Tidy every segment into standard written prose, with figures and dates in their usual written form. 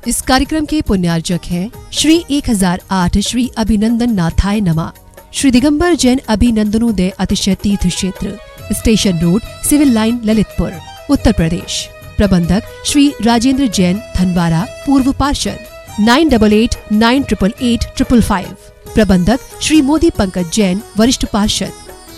इस कार्यक्रम के पुण्यार्जक हैं श्री 1008 श्री अभिनंदन नाथाय नमा, श्री दिगंबर जैन अभिनंदनोदय अतिशय तीर्थ क्षेत्र, station road, civil line, Lalitpur, Uttar Pradesh. प्रबंधक श्री राजेंद्र जैन धनवारा, पूर्व पार्षद, 9889888555। प्रबंधक श्री मोदी पंकज जैन, वरिष्ठ पार्षद,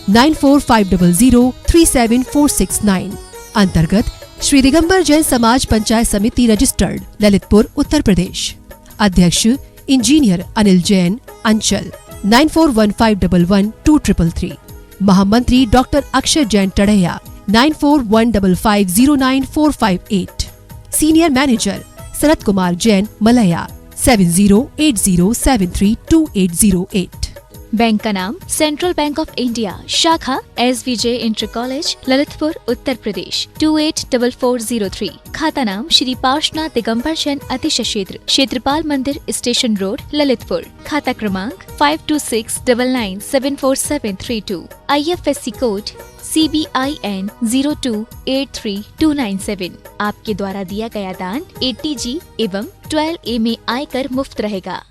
9450037469। अंतर्गत श्री दिगंबर जैन समाज पंचायत समिति रजिस्टर्ड, ललितपुर, उत्तर प्रदेश। अध्यक्ष इंजीनियर अनिल जैन, अंचल, 9415112333। महामंत्री doctor Akshay Jain Tadaiya, 9415509458। Senior manager Sharad Kumar Jain, Malaya, 7080732808। Bank का नाम सेंट्रल बैंक ऑफ इंडिया, शाखा SVJ inter college, Lalitpur, Uttar Pradesh, 284403। खाता नाम श्री पार्श्वनाथ दिगंबर जैन अतिशय क्षेत्र, क्षेत्रपाल मंदिर, स्टेशन रोड, ललितपुर। खाता क्रमांक 5269974732। IFSC code CBIN 0283297। आपके द्वारा दिया गया दान ATG एवं 12A में आयकर मुफ्त रहेगा।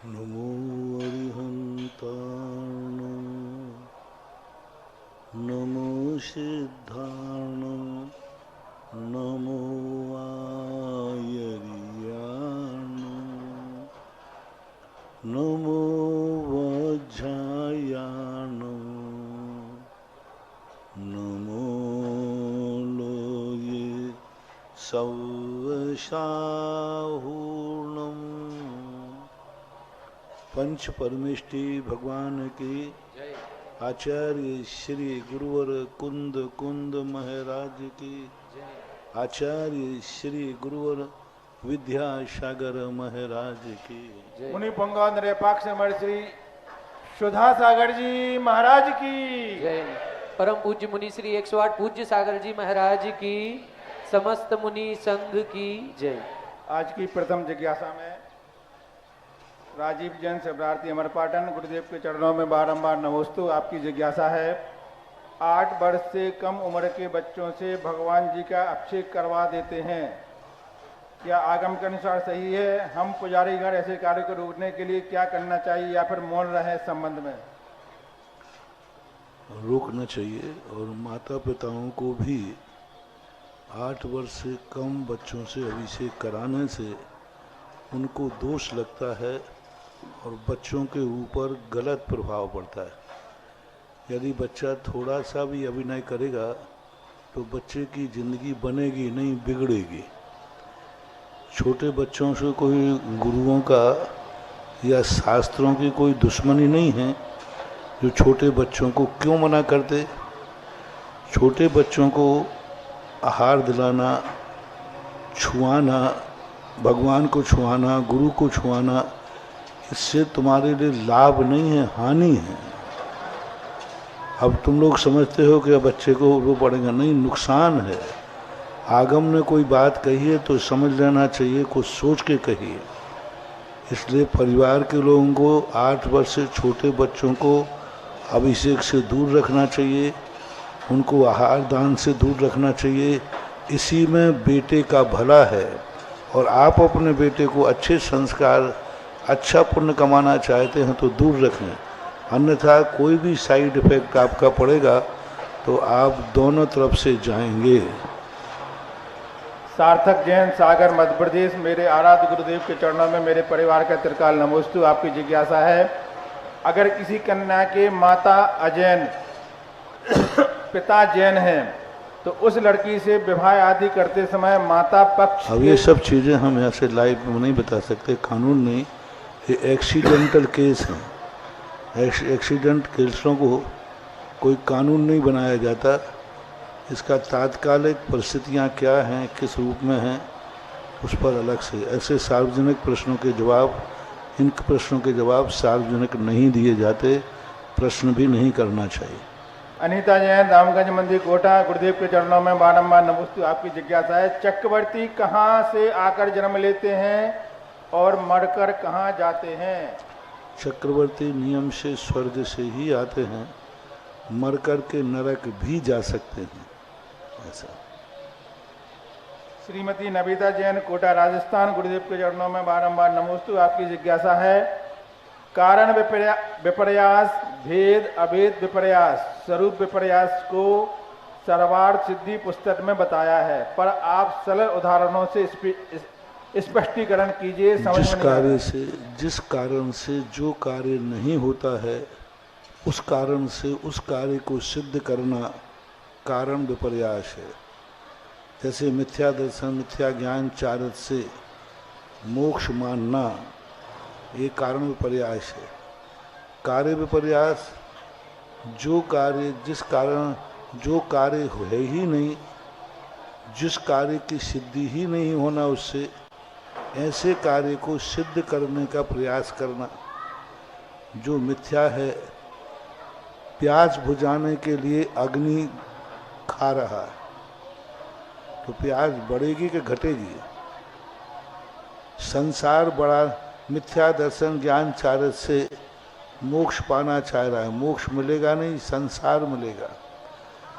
नमो अरिहन्ताणं, नमो सिद्धाणं, नमो आयर्याणं, नमो वज्रायाणं, नमो लोये सवशाहूर्णम्। पंच परमेष्टि भगवान की, आचार्य श्री गुरुवर कुंद कुंद महाराज की, आचार्य श्री गुरुवर विद्यासागर महाराज की, मुनि पुंगव पाक्ष श्री सुधा सागर जी महाराज की जय। परम पूज्य मुनि श्री 108 पूज्य सागर जी महाराज की, समस्त मुनि संघ की जय। आज की प्रथम जिज्ञासा में राजीव जैन शब्दार्थी अमरपाटन, गुरुदेव के चरणों में बारंबार नमोस्तु। आपकी जिज्ञासा है, 8 वर्ष से कम उम्र के बच्चों से भगवान जी का अभिषेक करवा देते हैं, क्या आगम के अनुसार सही है? हम पुजारीगण ऐसे कार्य को रोकने के लिए क्या करना चाहिए या फिर मौन रहे इस संबंध में? रोकना चाहिए और माता पिताओं को भी 8 वर्ष से कम बच्चों से अभिषेक कराने से उनको दोष लगता है और बच्चों के ऊपर गलत प्रभाव पड़ता है। यदि बच्चा थोड़ा सा भी अभिनय करेगा तो बच्चे की ज़िंदगी बनेगी नहीं, बिगड़ेगी। छोटे बच्चों से कोई गुरुओं का या शास्त्रों की कोई दुश्मनी नहीं है। जो छोटे बच्चों को क्यों मना करते? छोटे बच्चों को आहार दिलाना, छुआना, भगवान को छुआना, गुरु को छुआना, इससे तुम्हारे लिए लाभ नहीं है, हानि है। अब तुम लोग समझते हो कि बच्चे को वो पड़ेगा, नहीं, नुकसान है। आगम ने कोई बात कही है तो समझ लेना चाहिए, कुछ सोच के कही है। इसलिए परिवार के लोगों को 8 वर्ष से छोटे बच्चों को अभिषेक से दूर रखना चाहिए, उनको आहार दान से दूर रखना चाहिए। इसी में बेटे का भला है और आप अपने बेटे को अच्छे संस्कार, अच्छा पुण्य कमाना चाहते हैं तो दूर रखें, अन्यथा कोई भी साइड इफेक्ट आपका पड़ेगा तो आप दोनों तरफ से जाएंगे। सार्थक जैन, सागर, मध्य प्रदेश। मेरे आराध्य गुरुदेव के चरणों में मेरे परिवार का त्रिकाल नमोस्तु। आपकी जिज्ञासा है, अगर किसी कन्या के माता अजैन पिता जैन हैं तो उस लड़की से विवाह आदि करते समय माता पक्ष, अब ये सब चीज़ें हम यहाँ से लाइव में नहीं बता सकते, कानून नहीं, ये एक्सीडेंटल केस हैं। एक्सीडेंट केसों को कोई कानून नहीं बनाया जाता। इसका तात्कालिक परिस्थितियाँ क्या हैं, किस रूप में हैं, उस पर अलग से ऐसे सार्वजनिक प्रश्नों के जवाब, इन प्रश्नों के जवाब सार्वजनिक नहीं दिए जाते, प्रश्न भी नहीं करना चाहिए। अनीता जैन, रामगंज मंदिर, कोटा। गुरुदेव के चरणों में बारंबार नमोस्तु। आपकी जिज्ञासा है, चक्रवर्ती कहाँ से आकर जन्म लेते हैं और मरकर कहाँ जाते हैं? चक्रवर्ती नियम से स्वर्ग से ही आते हैं, मर कर के नरक भी जा सकते हैं। ऐसा। श्रीमती नविता जैन, कोटा, राजस्थान। गुरुदेव के चरणों में बारंबार नमोस्तु। आपकी जिज्ञासा है, कारण विपर्यास, भेद अभेद विपर्यास, स्वरूप विपर्यास को सर्वार्थ सिद्धि पुस्तक में बताया है, पर आप सरल उदाहरणों से स्पष्टीकरण कीजिए, समझ में नहीं आ रहा। जिस कारण से जो कार्य नहीं होता है, उस कारण से उस कार्य को सिद्ध करना कारण विपर्यास है। जैसे मिथ्या दर्शन, मिथ्या ज्ञान चारत से मोक्ष मानना, ये कारण विपर्यास है। कार्य विपर्यास, जो कार्य जिस कारण जो कार्य है ही नहीं, जिस कार्य की सिद्धि ही नहीं होना उससे, ऐसे कार्य को सिद्ध करने का प्रयास करना जो मिथ्या है। प्यास बुझाने के लिए अग्नि खा रहा है तो प्यास बढ़ेगी कि घटेगी? संसार बड़ा मिथ्या दर्शन ज्ञान चारत से मोक्ष पाना चाह रहा है, मोक्ष मिलेगा नहीं, संसार मिलेगा।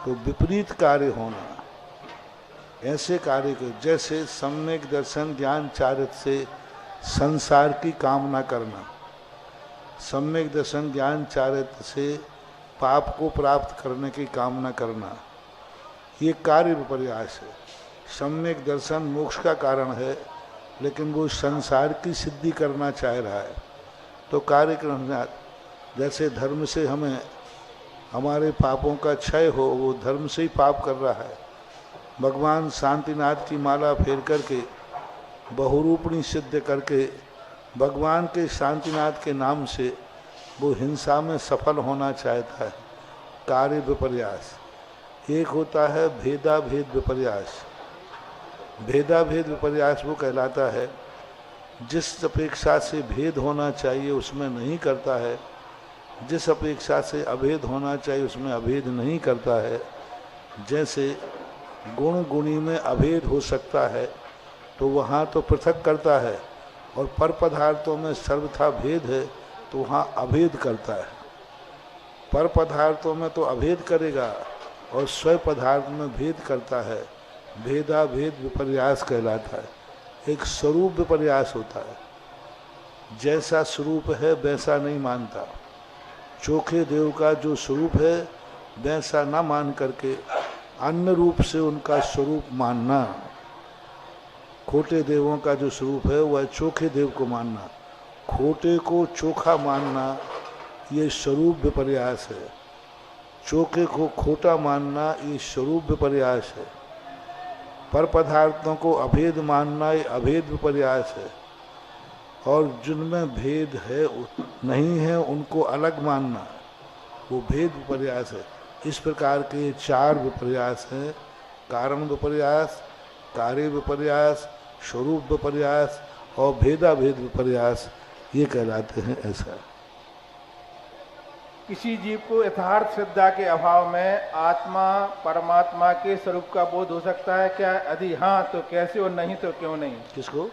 तो विपरीत कार्य होना, ऐसे कार्य को, जैसे सम्यक दर्शन ज्ञान चारत से संसार की कामना करना, सम्यक दर्शन ज्ञान चारत से पाप को प्राप्त करने की कामना करना, ये कार्य विपर्यास है। सम्यक दर्शन मोक्ष का कारण है, लेकिन वो संसार की सिद्धि करना चाह रहा है, तो कार्य करना। जैसे धर्म से हमें हमारे पापों का क्षय हो, वो धर्म से ही पाप कर रहा है। भगवान शांतिनाथ की माला फेर करके बहुरूपणी सिद्ध करके भगवान के शांतिनाथ के नाम से वो हिंसा में सफल होना चाहता है, कार्य विपर्यास। एक होता है भेदाभेद विपर्यास। भेदाभेद विपर्यास वो कहलाता है जिस अपेक्षा से भेद होना चाहिए उसमें नहीं करता है, जिस अपेक्षा से अभेद होना चाहिए उसमें अभेद नहीं करता है। जैसे गुण गुणी में अभेद हो सकता है तो वहाँ तो पृथक करता है, और पर पदार्थों में सर्वथा भेद है तो वहाँ अभेद करता है। पर पदार्थों में तो अभेद करेगा और स्वयं पदार्थ में भेद करता है, भेदाभेद विपर्यास कहलाता है। एक स्वरूप विपर्यास होता है, जैसा स्वरूप है वैसा नहीं मानता। चोखे देव का जो स्वरूप है वैसा ना मान करके अन्य रूप से उनका स्वरूप मानना, खोटे देवों का जो स्वरूप है वह चोखे देव को मानना, खोटे को चोखा मानना, ये स्वरूप विपर्यास है। चोखे को खोटा मानना ये स्वरूप विपर्यास है। पर पदार्थों को अभेद मानना ये अभेद विपर्यास है, और जिनमें भेद है नहीं है उनको अलग मानना वो भेद विपर्यास है। इस प्रकार के चार विपर्यास हैं, कारण विपर्यास, कार्य विपर्यास, स्वरूप विपर्यास और भेदाभेद विपर्यास, ये कहलाते हैं। ऐसा किसी जीव को यथार्थ श्रद्धा के अभाव में आत्मा परमात्मा के स्वरूप का बोध हो सकता है क्या? यदि हाँ तो कैसे, और नहीं तो क्यों नहीं? किसको?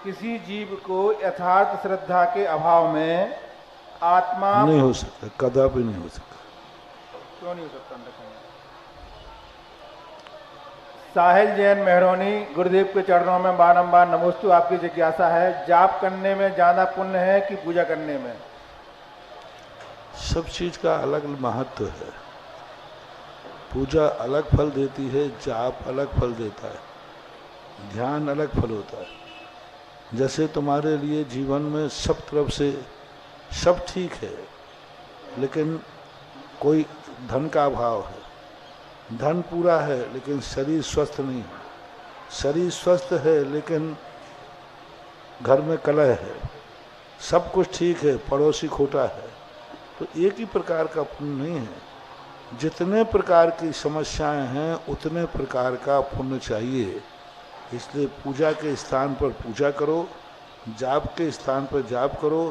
किसी जीव को यथार्थ श्रद्धा के अभाव में आत्मा नहीं हो सकता, कदापि नहीं हो सकता। क्यों नहीं हो सकता? साहिल जैन, मेहरौनी। गुरुदेव के चरणों में बारंबार नमोस्तु। आपकी जिज्ञासा है, जाप करने में ज्यादा पुण्य है कि पूजा करने में? सब चीज का अलग महत्व है। पूजा अलग फल देती है, जाप अलग फल देता है, ध्यान अलग फल होता है। जैसे तुम्हारे लिए जीवन में सब तरफ से सब ठीक है, लेकिन कोई धन का अभाव है, धन पूरा है लेकिन शरीर स्वस्थ नहीं है, शरीर स्वस्थ है लेकिन घर में कलह है, सब कुछ ठीक है, पड़ोसी खोटा है, तो एक ही प्रकार का पुण्य नहीं है। जितने प्रकार की समस्याएं हैं उतने प्रकार का पुण्य चाहिए। इसलिए पूजा के स्थान पर पूजा करो, जाप के स्थान पर जाप करो।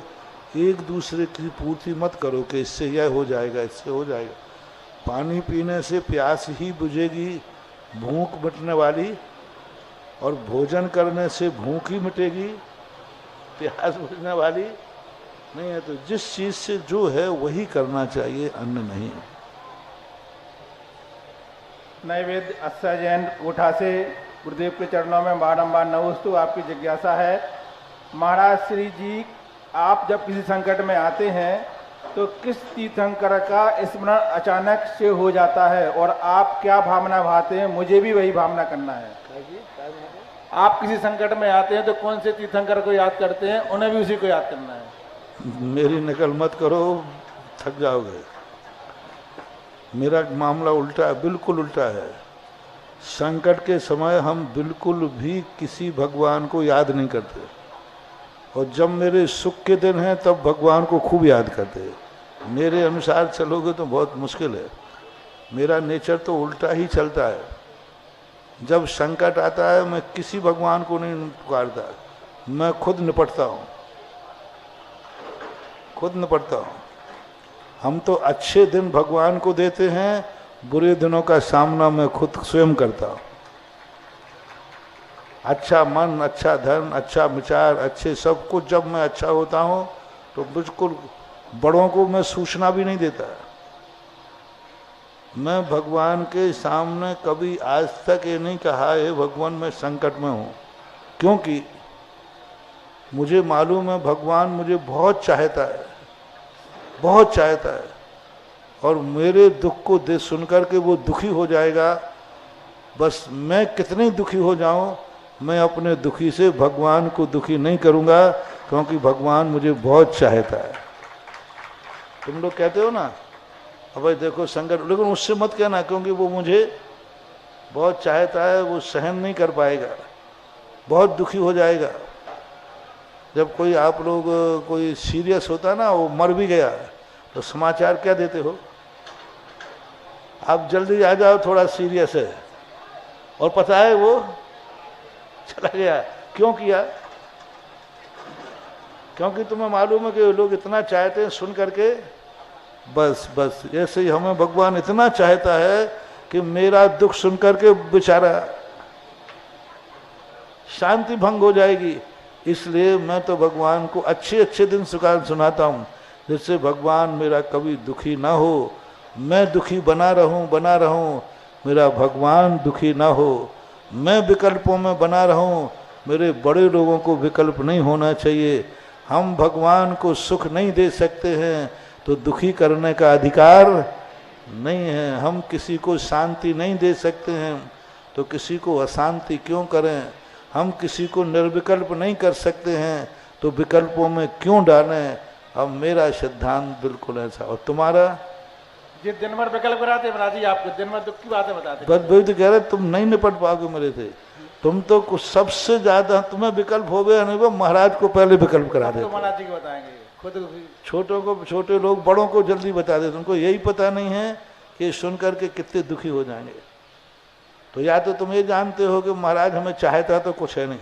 एक दूसरे की पूर्ति मत करो कि इससे यह हो जाएगा, इससे हो जाएगा। पानी पीने से प्यास ही बुझेगी, भूख मिटने वाली, और भोजन करने से भूख ही मिटेगी, प्यास बुझने वाली नहीं है। तो जिस चीज से जो है वही करना चाहिए, अन्य नहीं। नैवेद्य अस्सा जैन कोठा से गुरुदेव के चरणों में बारंबार नमोस्तु। आपकी जिज्ञासा है, महाराज श्री जी, आप जब किसी संकट में आते हैं तो किस तीर्थंकर का स्मरण अचानक से हो जाता है और आप क्या भावना भाते हैं? मुझे भी वही भावना करना है। आप किसी संकट में आते हैं तो कौन से तीर्थंकर को याद करते हैं? उन्हें भी उसी को याद करना है। मेरी नकल मत करो, थक जाओगे। मेरा मामला उल्टा है, बिल्कुल उल्टा है। संकट के समय हम बिल्कुल भी किसी भगवान को याद नहीं करते, और जब मेरे सुख के दिन हैं तब भगवान को खूब याद करते हैं। मेरे अनुसार चलोगे तो बहुत मुश्किल है। मेरा नेचर तो उल्टा ही चलता है। जब संकट आता है मैं किसी भगवान को नहीं पुकारता, मैं खुद निपटता हूँ, खुद निपटता हूँ। हम तो अच्छे दिन भगवान को देते हैं, बुरे दिनों का सामना मैं खुद स्वयं करता हूँ। अच्छा मन, अच्छा धन, अच्छा विचार, अच्छे सब कुछ जब मैं अच्छा होता हूँ तो बिल्कुल बड़ों को मैं सूचना भी नहीं देता। मैं भगवान के सामने कभी आज तक ये नहीं कहा है भगवान मैं संकट में हूँ, क्योंकि मुझे मालूम है भगवान मुझे बहुत चाहता है, बहुत चाहता है, और मेरे दुख को दे सुनकर के वो दुखी हो जाएगा। बस मैं कितने दुखी हो जाऊं, मैं अपने दुखी से भगवान को दुखी नहीं करूंगा, क्योंकि भगवान मुझे बहुत चाहता है। तुम लोग कहते हो ना, अब भाई देखो संकट, लेकिन उससे मत कहना, क्योंकि वो मुझे बहुत चाहता है, वो सहन नहीं कर पाएगा, बहुत दुखी हो जाएगा। जब कोई आप लोग कोई सीरियस होता ना, वो मर भी गया, तो समाचार क्या देते हो? आप जल्दी आ जाओ, थोड़ा सीरियस है, और पता है वो चला गया। क्यों किया? क्योंकि तुम्हें मालूम है कि लोग इतना चाहते हैं सुन करके, बस बस ऐसे ही हमें भगवान इतना चाहता है कि मेरा दुख सुन करके बेचारा शांति भंग हो जाएगी। इसलिए मैं तो भगवान को अच्छे अच्छे दिन सुनाता हूँ, जिससे भगवान मेरा कभी दुखी ना हो, मैं दुखी बना रहूं, मेरा भगवान दुखी ना हो। मैं विकल्पों में बना रहूं, मेरे बड़े लोगों को विकल्प नहीं होना चाहिए। हम भगवान को सुख नहीं दे सकते हैं तो दुखी करने का अधिकार नहीं है। हम किसी को शांति नहीं दे सकते हैं तो किसी को अशांति क्यों करें। हम किसी को निर्विकल्प नहीं कर सकते हैं तो विकल्पों में क्यों डालें। अब मेरा सिद्धांत बिल्कुल ऐसा। और तुम्हारा? जिस दिन भर विकल्प कराते महाराज जी, आपको दिन भर दुख की बातें बताते। बस वही तो कह रहे, तुम नहीं निपट पाओगे मेरे से। तुम तो कुछ सबसे ज्यादा, तुम्हें विकल्प हो गया नहीं, वो महाराज को पहले विकल्प करा देते। महाराज जी को बताएंगे खुद। छोटों को, छोटे लोग बड़ों को जल्दी बता देते। उनको यही पता नहीं है कि सुन करके कितने दुखी हो जाएंगे। तो या तो तुम ये जानते हो कि महाराज हमें चाहता तो कुछ है नहीं,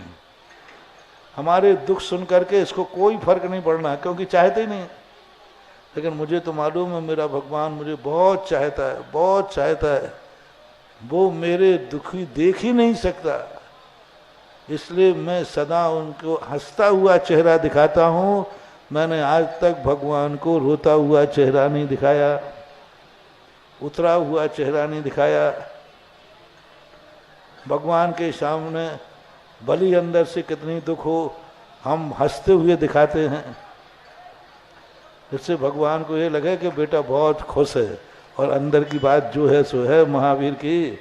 हमारे दुख सुन करके इसको कोई फर्क नहीं पड़ना, क्योंकि चाहते ही नहीं। लेकिन मुझे तो मालूम है मेरा भगवान मुझे बहुत चाहता है, बहुत चाहता है। वो मेरे दुखी देख ही नहीं सकता, इसलिए मैं सदा उनको हंसता हुआ चेहरा दिखाता हूँ। मैंने आज तक भगवान को रोता हुआ चेहरा नहीं दिखाया, उतरा हुआ चेहरा नहीं दिखाया। भगवान के सामने भली अंदर से कितनी दुख हो, हम हंसते हुए दिखाते हैं, जिससे भगवान को ये लगे कि बेटा बहुत खुश है और अंदर की बात जो है सो है। महावीर की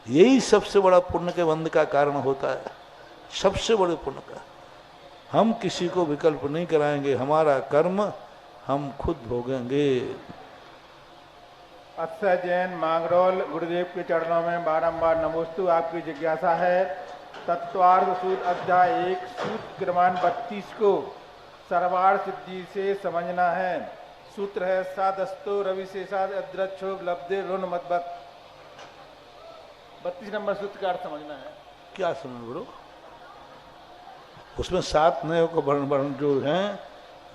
यही सबसे बड़ा पुण्य के बंध का कारण होता है, सबसे बड़े पुण्य का। हम किसी को विकल्प नहीं कराएंगे, हमारा कर्म हम खुद भोगेंगे। अच्छा जैन मांगरोल, गुरुदेव के चरणों में बारंबार नमोस्तु। आपकी जिज्ञासा है, तत्वार्थ सूत्र अध्याय 1 सूत्र क्रमांक 32 को सर्वार्थ सिद्धि से समझना है। सूत्र है सादस्तो रवि से साद अद्रक्षो लब्धे ऋण मदबत। 32 नंबर सूत्र का अर्थ समझना है। क्या समझ बड़ो? उसमें 7 नयों का वर्ण जो हैं,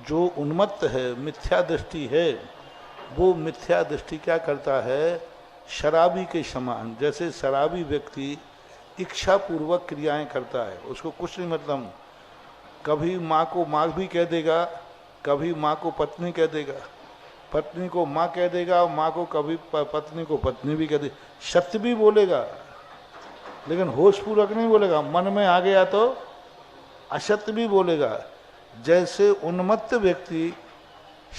जो उन्मत्त है, मिथ्या दृष्टि है, वो मिथ्या दृष्टि क्या करता है? शराबी के समान। जैसे शराबी व्यक्ति इच्छा पूर्वक क्रियाएं करता है, उसको कुछ नहीं मतलब, कभी माँ को माँ भी कह देगा, कभी माँ को पत्नी कह देगा, पत्नी को माँ कह देगा, और माँ को कभी पत्नी को पत्नी भी कह देगा, सत्य भी बोलेगा लेकिन होशपूर्वक नहीं बोलेगा, मन में आ गया तो असत्य भी बोलेगा। जैसे उन्मत्त व्यक्ति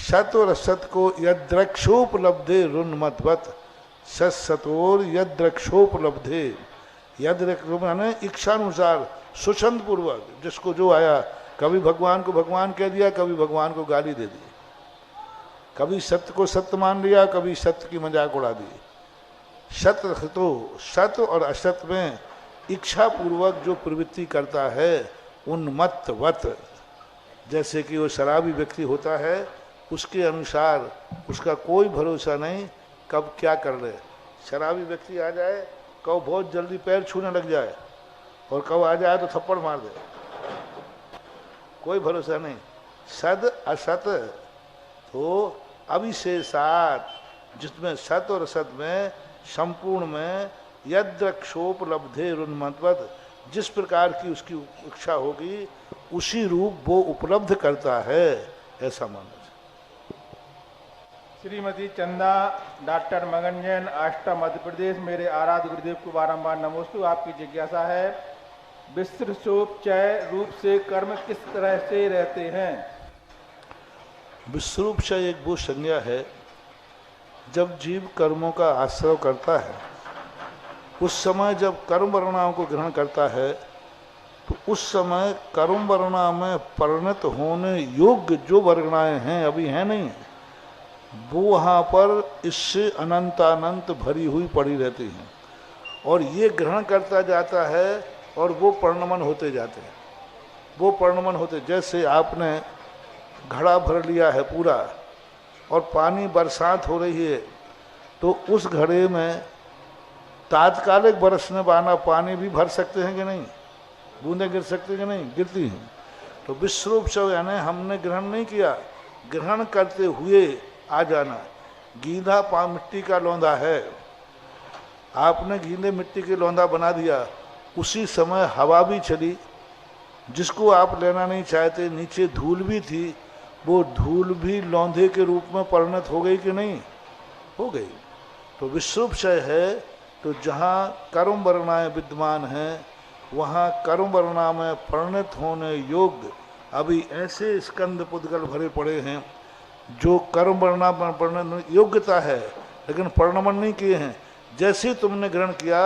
सत और असत को यद्रक्षोपलब्धे रुन्मत्वत सत्सतोर यद्रक्षोपलब्धे, माने इच्छानुसार सुछंद पूर्वक जिसको जो आया, कभी भगवान को भगवान कह दिया, कभी भगवान को गाली दे दी, कभी सत्य को सत्य मान लिया, कभी सत्य की मजाक उड़ा दी। सत्य तो सत्य और असत में इच्छा पूर्वक जो प्रवृत्ति करता है उन्मत्तवत, जैसे कि वो शराबी व्यक्ति होता है, उसके अनुसार उसका कोई भरोसा नहीं कब क्या कर ले। शराबी व्यक्ति आ जाए, कब बहुत जल्दी पैर छूने लग जाए, और कब आ जाए तो थप्पड़ मार दे, कोई भरोसा नहीं। सद असत तो अविशेषात, जिसमें सत और असत में संपूर्ण में यद्रक्षोपलब्धे रुन्मत्वत, जिस प्रकार की उसकी इच्छा होगी उसी रूप वो उपलब्ध करता है, ऐसा मानो। श्रीमती चंदा डॉक्टर मगन जैन, आष्टा मध्य प्रदेश। मेरे आराध्य गुरुदेव को बारंबार नमोस्तु। आपकी जिज्ञासा है, विश्रूपचय रूप से कर्म किस तरह से रहते हैं? विश्रूपचय एक वो संज्ञा है जब जीव कर्मों का आश्रय करता है, उस समय जब कर्म वर्णाओं को ग्रहण करता है, तो उस समय कर्म वर्णा में परिणत होने योग्य जो वर्गणाएं हैं, अभी हैं नहीं, वो वहाँ पर इससे अनंतानंत भरी हुई पड़ी रहती हैं, और ये ग्रहण करता जाता है और वो परिणमन होते जाते हैं, वो परिणमन होते। जैसे आपने घड़ा भर लिया है पूरा और पानी बरसात हो रही है, तो उस घड़े में तात्कालिक बरसने वाला पानी भी भर सकते हैं कि नहीं? बूंदें गिर सकती कि नहीं? गिरती हैं। तो विश्रूपचय यानी हमने ग्रहण नहीं किया, ग्रहण करते हुए आ जाना। गींधा मिट्टी का लौंदा है, आपने गींधे मिट्टी के लौंदा बना दिया, उसी समय हवा भी चली, जिसको आप लेना नहीं चाहते, नीचे धूल भी थी, वो धूल भी लौंधे के रूप में परिणत हो गई कि नहीं? हो गई। तो विश्रूपचय है, तो जहाँ कर्म वर्णाएं विद्यमान हैं, वहाँ कर्म वर्णा में परिणत होने योग्य अभी ऐसे स्कंद पुद्गल भरे पड़े हैं जो कर्म वर्णा में परिणत योग्यता है, लेकिन परिणमन नहीं किए हैं। जैसे तुमने ग्रहण किया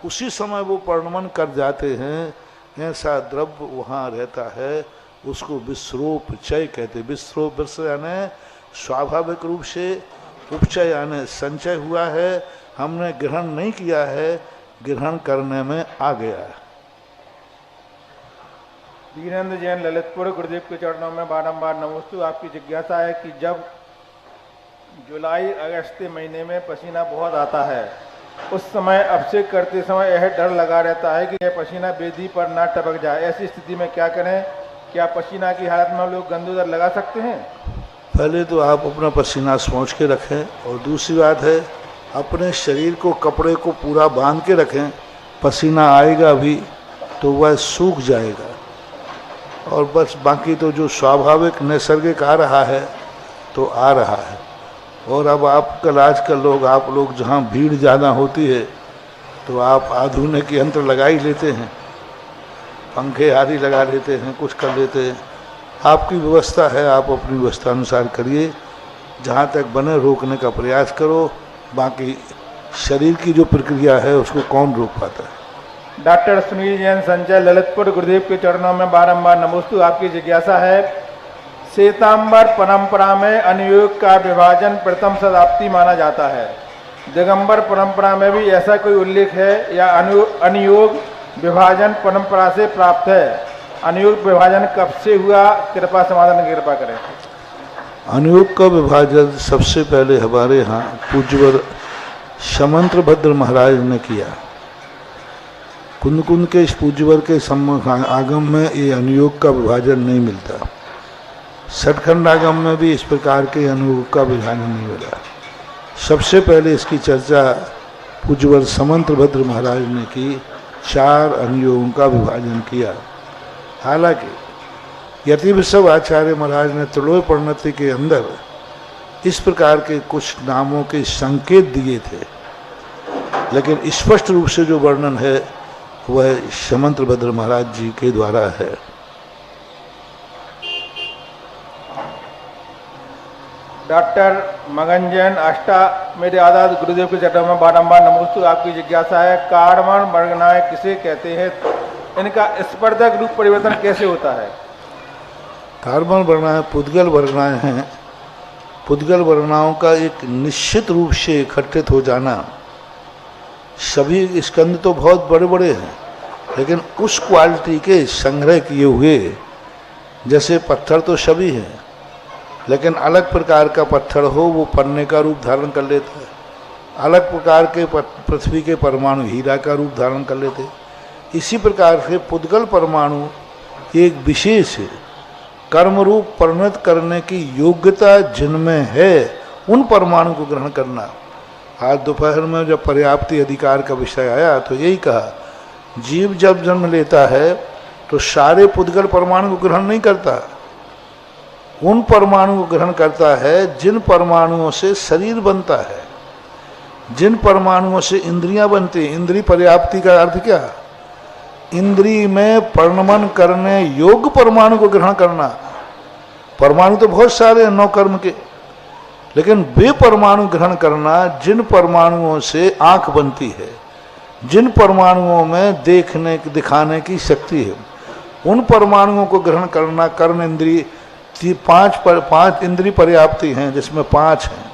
उसी समय वो परिणमन कर जाते हैं, ऐसा द्रव्य वहाँ रहता है, उसको विश्रूपचय कहते हैं। विश्रूप यानी स्वाभाविक रूप से, उपचय यानी संचय हुआ है, हमने ग्रहण नहीं किया है, ग्रहण करने में आ गया है। दीनंद जैन ललितपुर, गुरुदेव के चरणों में बारंबार नमोस्तु। आपकी जिज्ञासा है कि जब जुलाई अगस्त महीने में पसीना बहुत आता है, उस समय अभिषेक करते समय यह डर लगा रहता है कि यह पसीना वेदी पर ना टपक जाए, ऐसी स्थिति में क्या करें? क्या पसीना की हालत में हम लोग गंदोदर लगा सकते हैं? पहले तो आप अपना पसीना सोच के रखें, और दूसरी बात है अपने शरीर को, कपड़े को पूरा बांध के रखें। पसीना आएगा भी तो वह सूख जाएगा, और बस बाकी तो जो स्वाभाविक नैसर्गिक आ रहा है तो आ रहा है। और अब आजकल लोग, आप लोग जहाँ भीड़ ज़्यादा होती है तो आप आधुनिक यंत्र लगा ही लेते हैं, पंखे आदि लगा लेते हैं, कुछ कर लेते हैं। आपकी व्यवस्था है, आप अपनी व्यवस्था अनुसार करिए, जहाँ तक बने रोकने का प्रयास करो, बाकी शरीर की जो प्रक्रिया है उसको कौन रोक पाता है। डॉक्टर सुनील जैन संजय ललितपुर, गुरुदेव के चरणों में बारंबार नमोस्तु। आपकी जिज्ञासा है, श्वेतांबर परंपरा में अनुयोग का विभाजन प्रथम शताब्दी माना जाता है, दिगंबर परंपरा में भी ऐसा कोई उल्लेख है या अनुयोग विभाजन परंपरा से प्राप्त है? अनुयोग विभाजन कब से हुआ? कृपा समाधान की कृपा करें। अनुयोग का विभाजन सबसे पहले हमारे यहाँ पूज्यवर समंत्रभद्र महाराज ने किया। कुंद कुंद के इस पूज्यवर के आगम में ये अनुयोग का विभाजन नहीं मिलता। सठखंड आगम में भी इस प्रकार के अनुयोग का विभाजन नहीं मिला। सबसे पहले इसकी चर्चा पूज्यवर समंतभद्र महाराज ने की, 4 अनुयोगों का विभाजन किया। हालांकि यतिवृषभ आचार्य महाराज ने त्रिलोय परिणति के अंदर इस प्रकार के कुछ नामों के संकेत दिए थे, लेकिन स्पष्ट रूप से जो वर्णन है वह समंतभद्र महाराज जी के द्वारा है। डॉक्टर मगन जैन आष्टा, मेरे आजाद गुरुदेव के चरणों में बारंबार नमोस्तु। आपकी जिज्ञासा है कार्बन वर्गनाएं किसे कहते हैं, इनका स्पर्धक रूप परिवर्तन कैसे होता है? कार्बन वर्गनाएं पुद्गल वर्गनाएं हैं। पुद्गल वर्गनाओं का एक निश्चित रूप से इकट्ठित हो जाना, सभी स्कंद तो बहुत बड़े बड़े हैं, लेकिन उस क्वालिटी के संग्रह किए हुए, जैसे पत्थर तो सभी हैं, लेकिन अलग प्रकार का पत्थर हो वो पन्ने का रूप धारण कर लेता है। अलग प्रकार के पृथ्वी के परमाणु हीरा का रूप धारण कर लेते। इसी प्रकार से पुद्गल परमाणु एक विशेष कर्म रूप परिणत करने की योग्यता जिनमें है, उन परमाणु को ग्रहण करना। आज दोपहर में जब पर्याप्ति अधिकार का विषय आया तो यही कहा, जीव जब जन्म लेता है तो सारे पुद्गल परमाणु को ग्रहण नहीं करता, उन परमाणु को ग्रहण करता है जिन परमाणुओं से शरीर बनता है, जिन परमाणुओं से इंद्रियां बनती। इंद्रिय पर्याप्ति का अर्थ क्या? इंद्रिय में परिणमन करने योग्य परमाणु को ग्रहण करना। परमाणु तो बहुत सारे हैं 9 कर्म के, लेकिन वे परमाणु ग्रहण करना जिन परमाणुओं से आंख बनती है, जिन परमाणुओं में देखने दिखाने की शक्ति है, उन परमाणुओं को ग्रहण करना। कर्ण इंद्रिय 5 इंद्रिय पर्याप्ति हैं, जिसमें 5 हैं।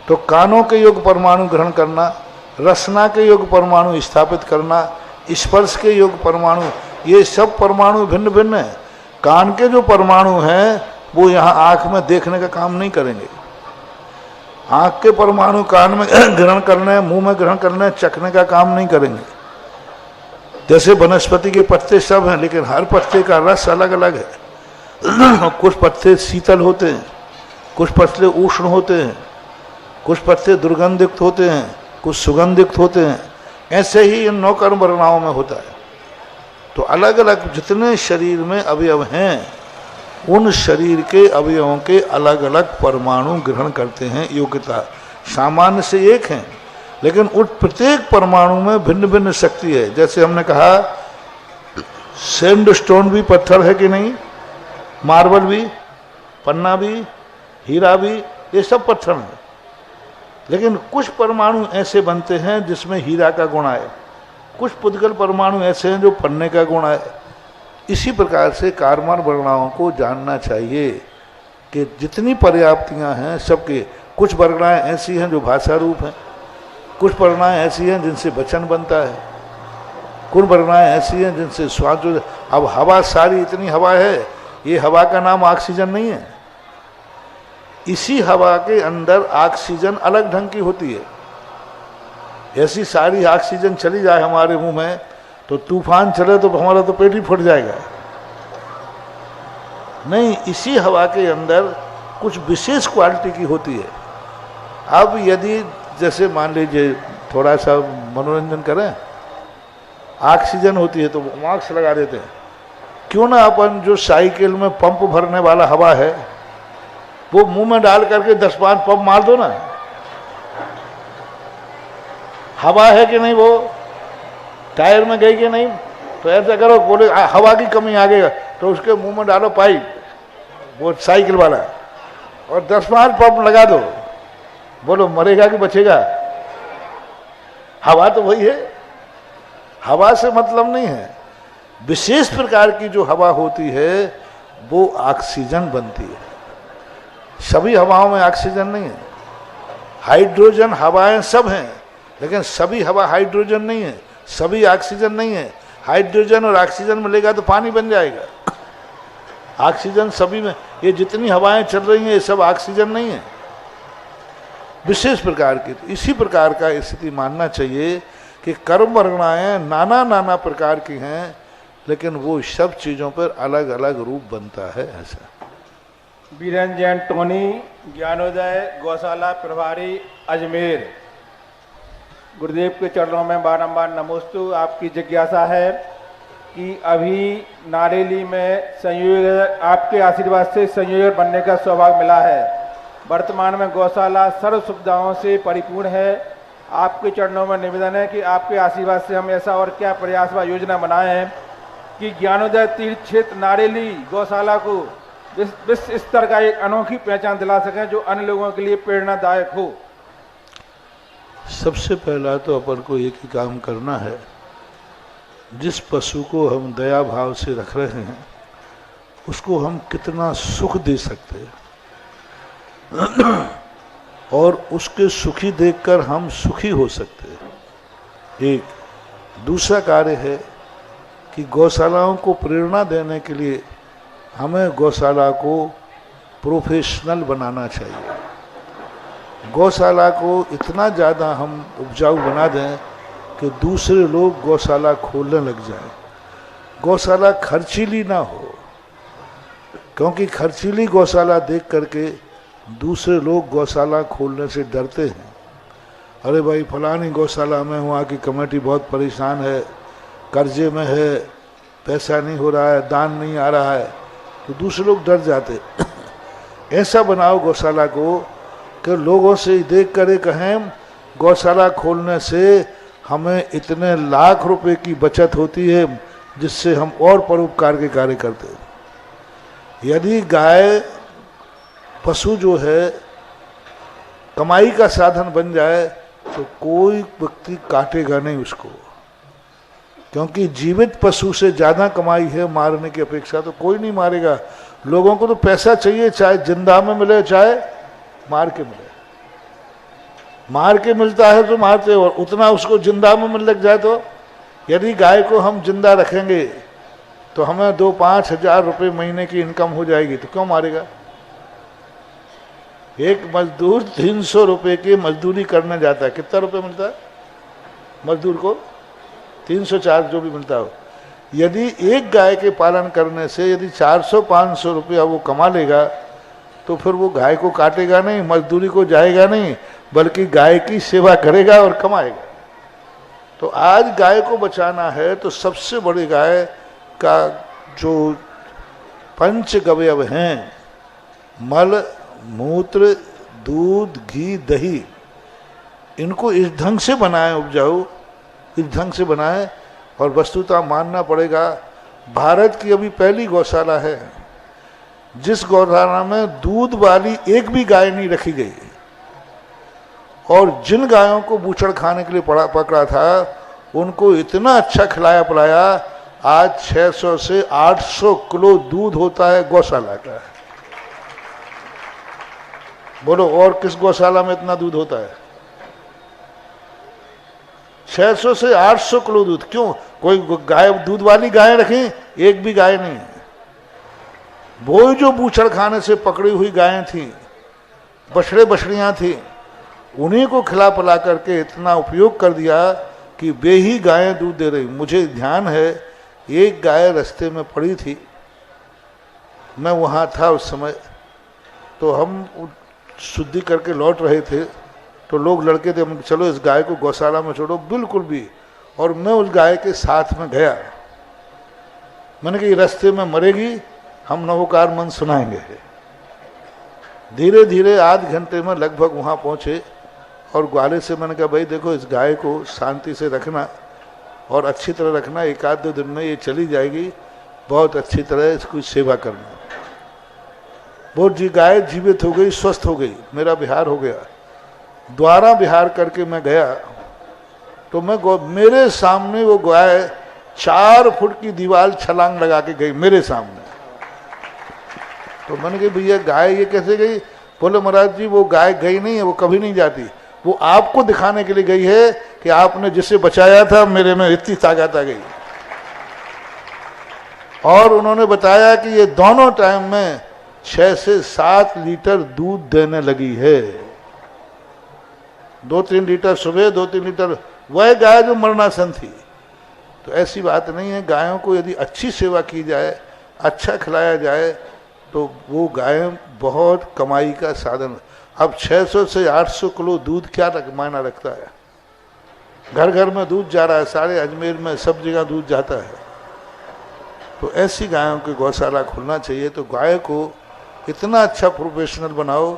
तो कानों के योग परमाणु ग्रहण करना, रसना के योग परमाणु स्थापित करना, स्पर्श के योग परमाणु, ये सब परमाणु भिन्न भिन्न हैं। कान के जो परमाणु हैं वो यहाँ आँख में देखने का काम नहीं करेंगे। आँख के परमाणु कान में ग्रहण करने, मुंह में ग्रहण करने, चखने का काम नहीं करेंगे। जैसे वनस्पति के पत्ते सब हैं, लेकिन हर पत्ते का रस अलग अलग है। कुछ पत्ते शीतल होते हैं, कुछ पत्ते उष्ण होते हैं, कुछ पत्ते दुर्गंधयुक्त होते हैं, कुछ सुगंधित होते हैं। ऐसे ही इन 9 कर्म वर्गनाओं में होता है। तो अलग अलग जितने शरीर में अवयव हैं, उन शरीर के अवयवों के अलग अलग परमाणु ग्रहण करते हैं। योग्यता सामान्य से एक हैं, लेकिन उन प्रत्येक परमाणु में भिन्न भिन्न शक्ति है। जैसे हमने कहा सैंडस्टोन भी पत्थर है कि नहीं, मार्बल भी, पन्ना भी, हीरा भी, ये सब पत्थर हैं। लेकिन कुछ परमाणु ऐसे बनते हैं जिसमें हीरा का गुण आए, कुछ पुद्गल परमाणु ऐसे हैं जो पन्ने का गुण आए। इसी प्रकार से कार्बन वर्गनाओं को जानना चाहिए कि जितनी पर्याप्तियां हैं सबके, कुछ वर्गनाएं ऐसी हैं जो भाषा रूप हैं, कुछ वर्गनाएं ऐसी हैं जिनसे वचन बनता है, कुछ वर्गनाएं ऐसी हैं जिनसे स्वाद। अब हवा सारी इतनी हवा है, ये हवा का नाम ऑक्सीजन नहीं है। इसी हवा के अंदर ऑक्सीजन अलग ढंग की होती है। ऐसी सारी ऑक्सीजन चली जाए हमारे मुंह में तो तूफान चले तो हमारा तो पेट ही फट जाएगा। नहीं, इसी हवा के अंदर कुछ विशेष क्वालिटी की होती है। अब यदि जैसे मान लीजिए थोड़ा सा मनोरंजन करें, ऑक्सीजन होती है तो मास्क लगा देते हैं। क्यों ना अपन जो साइकिल में पंप भरने वाला हवा है वो मुंह में डाल करके 10-5 पंप मार दो ना, हवा है कि नहीं, वो टायर में गई कि नहीं। तो ऐसा करो, बोले हवा की कमी आ गई तो उसके मुंह में डालो पाइप, वो साइकिल वाला, और 10-5 पंप लगा दो। बोलो मरेगा कि बचेगा? हवा तो वही है, हवा से मतलब नहीं है। विशेष प्रकार की जो हवा होती है वो ऑक्सीजन बनती है। सभी हवाओं में ऑक्सीजन नहीं है। हाइड्रोजन हवाएं सब हैं, लेकिन सभी हवा हाइड्रोजन नहीं है, सभी ऑक्सीजन नहीं है। हाइड्रोजन और ऑक्सीजन मिलेगा तो पानी बन जाएगा। ऑक्सीजन सभी में, ये जितनी हवाएं चल रही हैं ये सब ऑक्सीजन नहीं है, विशेष प्रकार की। तो इसी प्रकार का स्थिति मानना चाहिए कि कर्म वर्गणाएं नाना नाना प्रकार की हैं, लेकिन वो सब चीज़ों पर अलग अलग रूप बनता है। ऐसा बीरेन जैन टोनी, ज्ञानोदय गौशाला प्रभारी अजमेर। गुरुदेव के चरणों में बारंबार नमोस्तु। आपकी जिज्ञासा है कि अभी नारेली में संयोजक, आपके आशीर्वाद से संयोजक बनने का सौभाग्य मिला है। वर्तमान में गौशाला सर्व सुविधाओं से परिपूर्ण है। आपके चरणों में निवेदन है कि आपके आशीर्वाद से हम ऐसा और क्या प्रयास व योजना बनाएं कि ज्ञानोदय तीर्थ क्षेत्र नारेली गौशाला को विश्व स्तर का एक अनोखी पहचान दिला सकें, जो अन्य लोगों के लिए प्रेरणादायक हो। सबसे पहला तो अपन को एक ही काम करना है, जिस पशु को हम दया भाव से रख रहे हैं उसको हम कितना सुख दे सकते हैं और उसके सुखी देखकर हम सुखी हो सकते हैं। एक दूसरा कार्य है कि गौशालाओं को प्रेरणा देने के लिए हमें गौशाला को प्रोफेशनल बनाना चाहिए। गौशाला को इतना ज़्यादा हम उपजाऊ बना दें कि दूसरे लोग गौशाला खोलने लग जाएं। गौशाला खर्चीली ना हो, क्योंकि खर्चीली गौशाला देख करके दूसरे लोग गौशाला खोलने से डरते हैं। अरे भाई फलानी गौशाला में वहाँ की कमेटी बहुत परेशान है, कर्जे में है, पैसा नहीं हो रहा है, दान नहीं आ रहा है, तो दूसरे लोग डर जाते। ऐसा बनाओ गौशाला को कि लोगों से देख कर कहें गौशाला खोलने से हमें इतने लाख रुपए की बचत होती है, जिससे हम और परोपकार के कार्य करते हैं। यदि गाय पशु जो है कमाई का साधन बन जाए तो कोई व्यक्ति काटेगा नहीं उसको, क्योंकि जीवित पशु से ज़्यादा कमाई है मारने की अपेक्षा, तो कोई नहीं मारेगा। लोगों को तो पैसा चाहिए, चाहे जिंदा में मिले चाहे मार के मिले। मार के मिलता है तो मारते, और उतना उसको जिंदा में मिल लग जाए तो यदि गाय को हम जिंदा रखेंगे तो हमें 2-5 हज़ार रुपये महीने की इनकम हो जाएगी, तो क्यों मारेगा। एक मजदूर 300 रुपये की मजदूरी करने जाता है, कितना रुपये मिलता है मजदूर को? 304 जो भी मिलता हो। यदि एक गाय के पालन करने से यदि 400-500 रुपया वो कमा लेगा तो फिर वो गाय को काटेगा नहीं, मजदूरी को जाएगा नहीं, बल्कि गाय की सेवा करेगा और कमाएगा। तो आज गाय को बचाना है तो सबसे बड़ी गाय का जो पंचगव्य हैं, मल मूत्र दूध घी दही, इनको इस ढंग से बनाएं, उपजाऊ इस ढंग से बनाएं। और वस्तुतः मानना पड़ेगा भारत की अभी पहली गौशाला है जिस गौशाला में दूध वाली एक भी गाय नहीं रखी गई, और जिन गायों को बूचड़ खाने के लिए पकड़ा था उनको इतना अच्छा खिलाया पिलाया, आज 600 से 800 किलो दूध होता है गौशाला का। बोलो और किस गौशाला में इतना दूध होता है? 600 से 800 किलो दूध। क्यों? कोई गाय दूध वाली गायें रखें? एक भी गाय नहीं। वो जो बूचड़ खाने से पकड़ी हुई गायें थी, बछड़े बछड़ियां थी, उन्हीं को खिला पिला करके इतना उपयोग कर दिया कि वे ही गायें दूध दे रही। मुझे ध्यान है एक गाय रास्ते में पड़ी थी, मैं वहाँ था उस समय, तो हम शुद्धि करके लौट रहे थे, तो लोग लड़के थे, चलो इस गाय को गौशाला में छोड़ो, बिल्कुल भी। और मैं उस गाय के साथ में गया, मैंने कहा रास्ते में मरेगी, हम नवोकार मन सुनाएंगे। धीरे धीरे आध घंटे में लगभग वहाँ पहुँचे, और ग्वाले से मैंने कहा भाई देखो इस गाय को शांति से रखना और अच्छी तरह रखना, 1-2 दिन में ये चली जाएगी, बहुत अच्छी तरह इसकी सेवा करना। वो गाय जीवित हो गई, स्वस्थ हो गई, मेरा बिहार हो गया। द्वारा बिहार करके मैं गया तो मेरे सामने वो गाय 4 फुट की दीवार छलांग लगा के गई मेरे सामने। तो मैंने कहा भैया गाय ये कैसे गई? बोले महाराज जी वो गाय गई नहीं है, वो कभी नहीं जाती, वो आपको दिखाने के लिए गई है कि आपने जिसे बचाया था मेरे में इतनी ताकत आ गई। और उन्होंने बताया कि ये दोनों टाइम में 6 से 7 लीटर दूध देने लगी है। 2-3 लीटर सुबह, 2-3 लीटर वह गाय जो मरणासन थी। तो ऐसी बात नहीं है, गायों को यदि अच्छी सेवा की जाए, अच्छा खिलाया जाए, तो वो गाय बहुत कमाई का साधन। अब 600 से 800 किलो दूध क्या मायना रखता है, घर घर में दूध जा रहा है, सारे अजमेर में सब जगह दूध जाता है। तो ऐसी गायों के गौशाला खुलना चाहिए। तो गाय को इतना अच्छा प्रोफेशनल बनाओ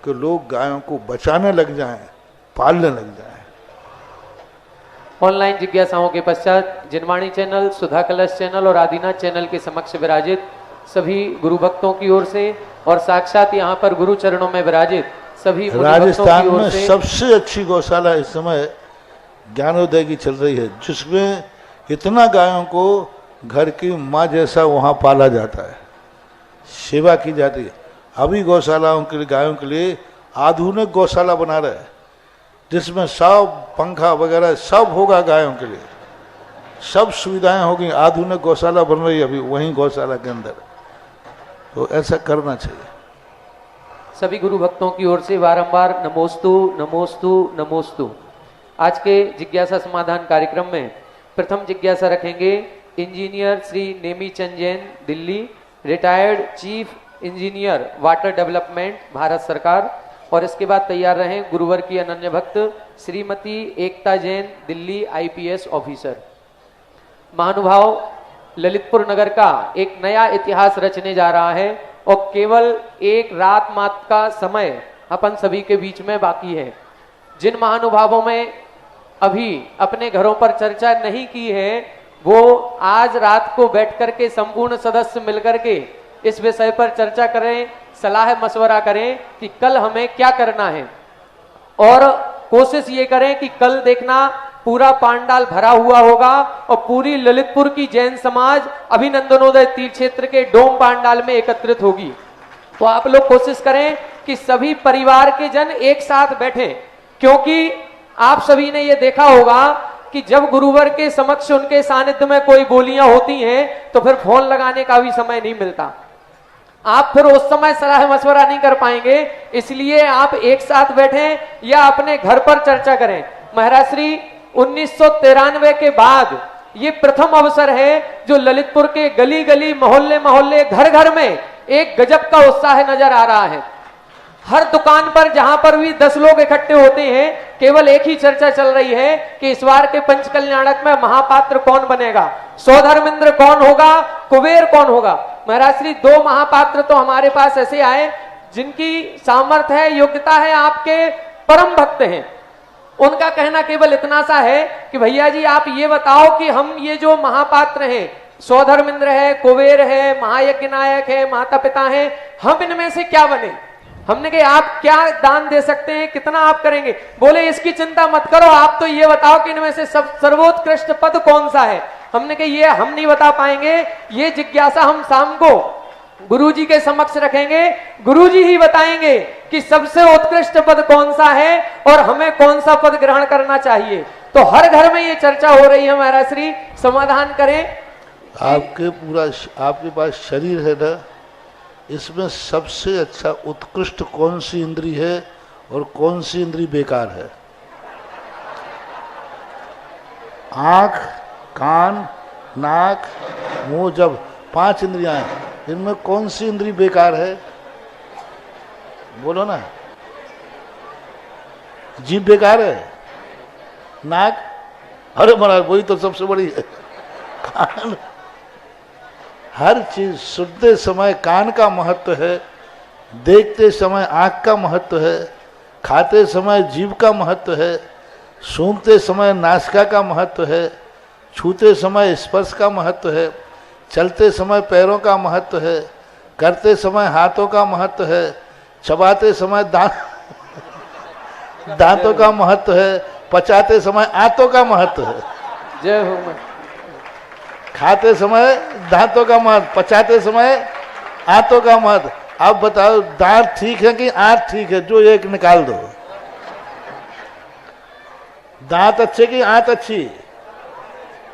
कि लोग गायों को बचाने लग जाएं, पालने लग जाएं। ऑनलाइन जिज्ञासाओं के पश्चात जिनवाणी चैनल, सुधा कलश चैनल और आदिनाथ चैनल के समक्ष विराजित सभी गुरु भक्तों की ओर से और साक्षात यहाँ पर गुरु चरणों में विराजित सभी राजस्थान में सबसे अच्छी गौशाला इस समय ज्ञानोदय की चल रही है, जिसमें इतना गायों को घर की माँ जैसा वहाँ पाला जाता है, सेवा की जाती है। अभी गौशालाओं के लिए, गायों के लिए आधुनिक गौशाला बना रहे हैं, जिसमें सब पंखा वगैरह सब होगा गायों के लिए, सब सुविधाएं होगी। आधुनिक गौशाला बन रही है अभी वहीं गौशाला के अंदर। तो ऐसा करना चाहिए। सभी गुरु भक्तों की ओर से बारंबार नमोस्तु नमोस्तु नमोस्तु। आज के जिज्ञासा समाधान कार्यक्रम में प्रथम जिज्ञासा रखेंगे engineer Shri Nemi Chand Jain, Delhi, retired chief engineer water development, Bharat सरकार। और इसके बाद तैयार रहें गुरुवर की अनन्य भक्त श्रीमती एकता जैन, दिल्ली, IPS ऑफिसर। महानुभाव ललितपुर नगर का एक नया इतिहास रचने जा रहा है और केवल एक रात मात्र का समय अपन सभी के बीच में बाकी है। जिन महानुभावों में अभी अपने घरों पर चर्चा नहीं की है, वो आज रात को बैठ करके संपूर्ण सदस्य मिलकर के इस विषय पर चर्चा करें, सलाह मशवरा करें कि कल हमें क्या करना है। और कोशिश ये करें कि कल देखना पूरा पांडाल भरा हुआ होगा और पूरी ललितपुर की जैन समाज अभिनंदनोदय तीर्थ क्षेत्र के डोम पांडाल में एकत्रित होगी। तो आप लोग कोशिश करें कि सभी परिवार के जन एक साथ बैठें, क्योंकि आप सभी ने ये देखा होगा कि जब गुरुवर के समक्ष उनके सानिध्य में कोई बोलियां होती हैं तो फिर फोन लगाने का भी समय नहीं मिलता, आप फिर उस समय सलाह मशवरा नहीं कर पाएंगे। इसलिए आप एक साथ बैठें या अपने घर पर चर्चा करें। महाराज श्री 1993 के बाद ये प्रथम अवसर है जो ललितपुर के गली गली, मोहल्ले मोहल्ले, घर घर में एक गजब का उत्साह नजर आ रहा है। हर दुकान पर जहां पर भी 10 लोग इकट्ठे होते हैं, केवल एक ही चर्चा चल रही है कि इस बार के पंचकल्याणक में महापात्र कौन बनेगा, सौधर्मेंद्र कौन होगा, कुबेर कौन होगा। महाराज श्री 2 महापात्र तो हमारे पास ऐसे आए जिनकी सामर्थ्य है, योग्यता है, आपके परम भक्त हैं। उनका कहना केवल इतना सा है कि भैया जी आप ये बताओ कि हम ये जो महापात्र हैं, सौधर्मेंद्र है, कुबेर है, महायज्ञ नायक है, माता पिता है, हम इनमें से क्या बने। हमने कहा आप क्या दान दे सकते हैं, कितना आप करेंगे। बोले इसकी चिंता मत करो, आप तो ये बताओ कि इनमें से सब सर्वोत्कृष्ट पद कौन सा है। हमने कहा ये हम नहीं बता पाएंगे, ये जिज्ञासा हम शाम को गुरुजी के समक्ष रखेंगे, गुरुजी ही बताएंगे कि सबसे उत्कृष्ट पद कौन सा है और हमें कौन सा पद ग्रहण करना चाहिए। तो हर घर में ये चर्चा हो रही है। महाराज श्री समाधान करें। आपके पास शरीर है ना, इसमें सबसे अच्छा उत्कृष्ट कौन सी इंद्री है और कौन सी इंद्री बेकार है? आंख, कान, नाक, मुंह, जब 5 इंद्रियां हैं, इनमें कौन सी इंद्री बेकार है? बोलो ना। जीभ बेकार है? नाक? अरे महाराज वही तो सबसे बड़ी है। कान, हर चीज सुनते समय कान का महत्व है, देखते समय आंख का महत्व है, खाते समय जीभ का महत्व है, सूंघते समय नासिका का महत्व है, छूते समय स्पर्श का महत्व है, चलते समय पैरों का महत्व है, करते समय हाथों का महत्व है, चबाते समय दांतों का महत्व है, पचाते समय आंतों का महत्व है। जय हो। खाते समय दांतों का महत्व, पचाते समय आंतों का महत्व। अब बताओ दांत ठीक है कि आंत ठीक है? जो एक निकाल दो। दांत अच्छे कि आंत अच्छी?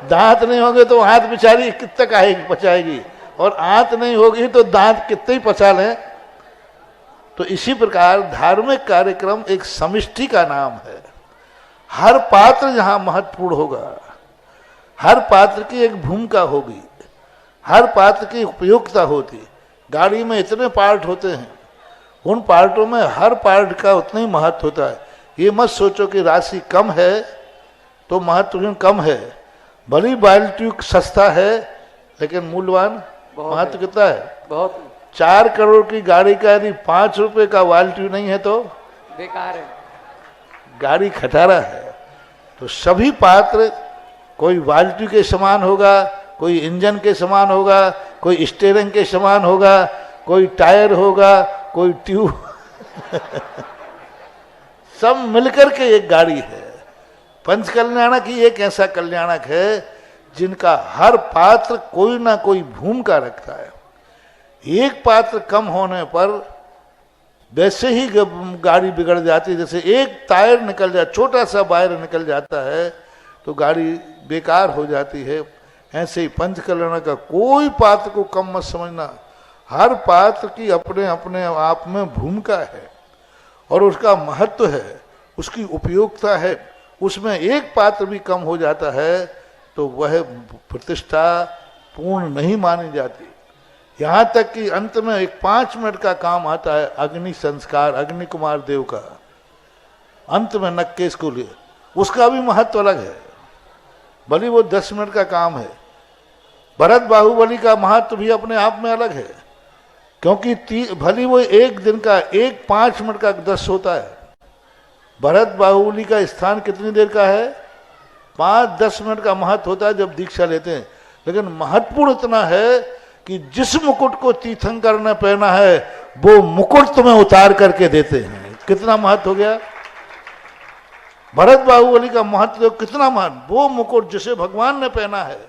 दांत नहीं होंगे तो आंत बेचारी कितने खाएगी, पचाएगी, और आंत नहीं होगी तो दांत कितने ही पचा लें। तो इसी प्रकार धार्मिक कार्यक्रम एक समिष्टि का नाम है। हर पात्र यहाँ महत्वपूर्ण होगा, हर पात्र की एक भूमिका होगी, हर पात्र की उपयोगिता होती। गाड़ी में इतने पार्ट होते हैं, उन पार्टों में हर पार्ट का उतना ही महत्व होता है। ये मत सोचो कि राशि कम है तो महत्व कम है। भली बाइल ट्यूब सस्ता है लेकिन मूल्यवान महत्व कितना है? बहुत 4 करोड़ की गाड़ी का यदि 5 रुपए का वाइल ट्यूब नहीं है तो बेकार है, गाड़ी खटारा है। तो सभी पात्र, कोई वाइल ट्यूब के समान होगा, कोई इंजन के समान होगा, कोई स्टीयरिंग के समान होगा, कोई टायर होगा, कोई ट्यूब सब मिलकर के एक गाड़ी है। पंच कल्याणक ही एक ऐसा कल्याणक है जिनका हर पात्र कोई ना कोई भूमिका रखता है। एक पात्र कम होने पर वैसे ही गाड़ी बिगड़ जाती है। जैसे एक टायर निकल जाए, छोटा सा वायर निकल जाता है तो गाड़ी बेकार हो जाती है। ऐसे ही पंच कल्याणक का कोई पात्र को कम मत समझना। हर पात्र की अपने अपने आप में भूमिका है और उसका महत्व है, उसकी उपयोगिता है। उसमें एक पात्र भी कम हो जाता है तो वह प्रतिष्ठा पूर्ण नहीं मानी जाती। यहाँ तक कि अंत में एक 5 मिनट का काम आता है अग्नि संस्कार, अग्नि कुमार देव का अंत में नक्केश को लिए, उसका भी महत्व अलग है। भले वो 10 मिनट का काम है। भरत बाहुबली का महत्व भी अपने आप में अलग है, क्योंकि भले वो एक दिन का 5 मिनट का दृश्य होता है। भरत बाहुबली का स्थान कितनी देर का है? 5-10 मिनट का महत्व होता है जब दीक्षा लेते हैं। लेकिन महत्वपूर्ण इतना है कि जिस मुकुट को तीर्थंकर ने पहना है वो मुकुट तुम्हें उतार करके देते हैं। कितना महत्व हो गया भरत बाहुबली का महत्व, कितना महत्व। वो मुकुट जिसे भगवान ने पहना है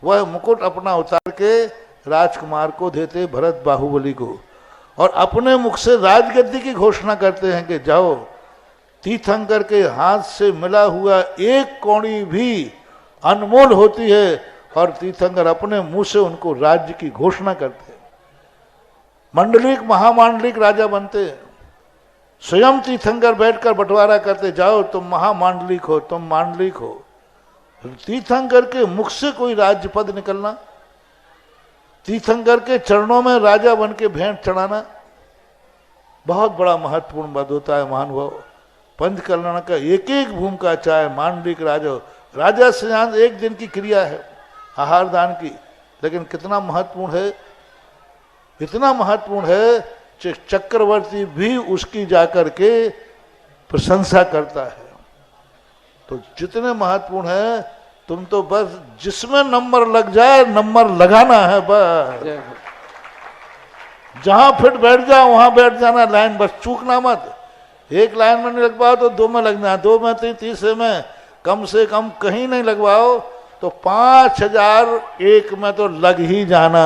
वह मुकुट अपना उतार के राजकुमार को देते, भरत बाहुबली को, और अपने मुख से राजगद्दी की घोषणा करते हैं कि जाओ, तीर्थंकर के हाथ से मिला हुआ एक कौड़ी भी अनमोल होती है। और तीर्थंकर अपने मुंह से उनको राज्य की घोषणा करते हैं। मंडलिक महामांडलिक राजा बनते हैं। स्वयं तीर्थंकर बैठकर बंटवारा करते, जाओ तुम महामांडलिक हो, तुम मांडलिक हो। तीर्थंकर के मुख से कोई राज्य पद निकलना, तीर्थंकर के चरणों में राजा बन के भेंट चढ़ाना बहुत बड़ा महत्वपूर्ण पद होता है। महानुभाव, पंच कल्याण का एक एक भूमिका, चाहे मांडलिक राजा, राजा से एक दिन की क्रिया है आहार दान की, लेकिन कितना महत्वपूर्ण है, इतना महत्वपूर्ण है चक्रवर्ती भी उसकी जाकर के प्रशंसा करता है। तो जितने महत्वपूर्ण है, तुम तो बस जिसमें नंबर लग जाए नंबर लगाना है, बस जहां फिट बैठ जाओ वहां बैठ जाना, लाइन बस चूकना मत। एक लाइन में नहीं लग पाओ तो 2 में लगना, 2 में तो तीसरे में कम से कम कहीं नहीं लगवाओ तो 5001 में तो लग ही जाना,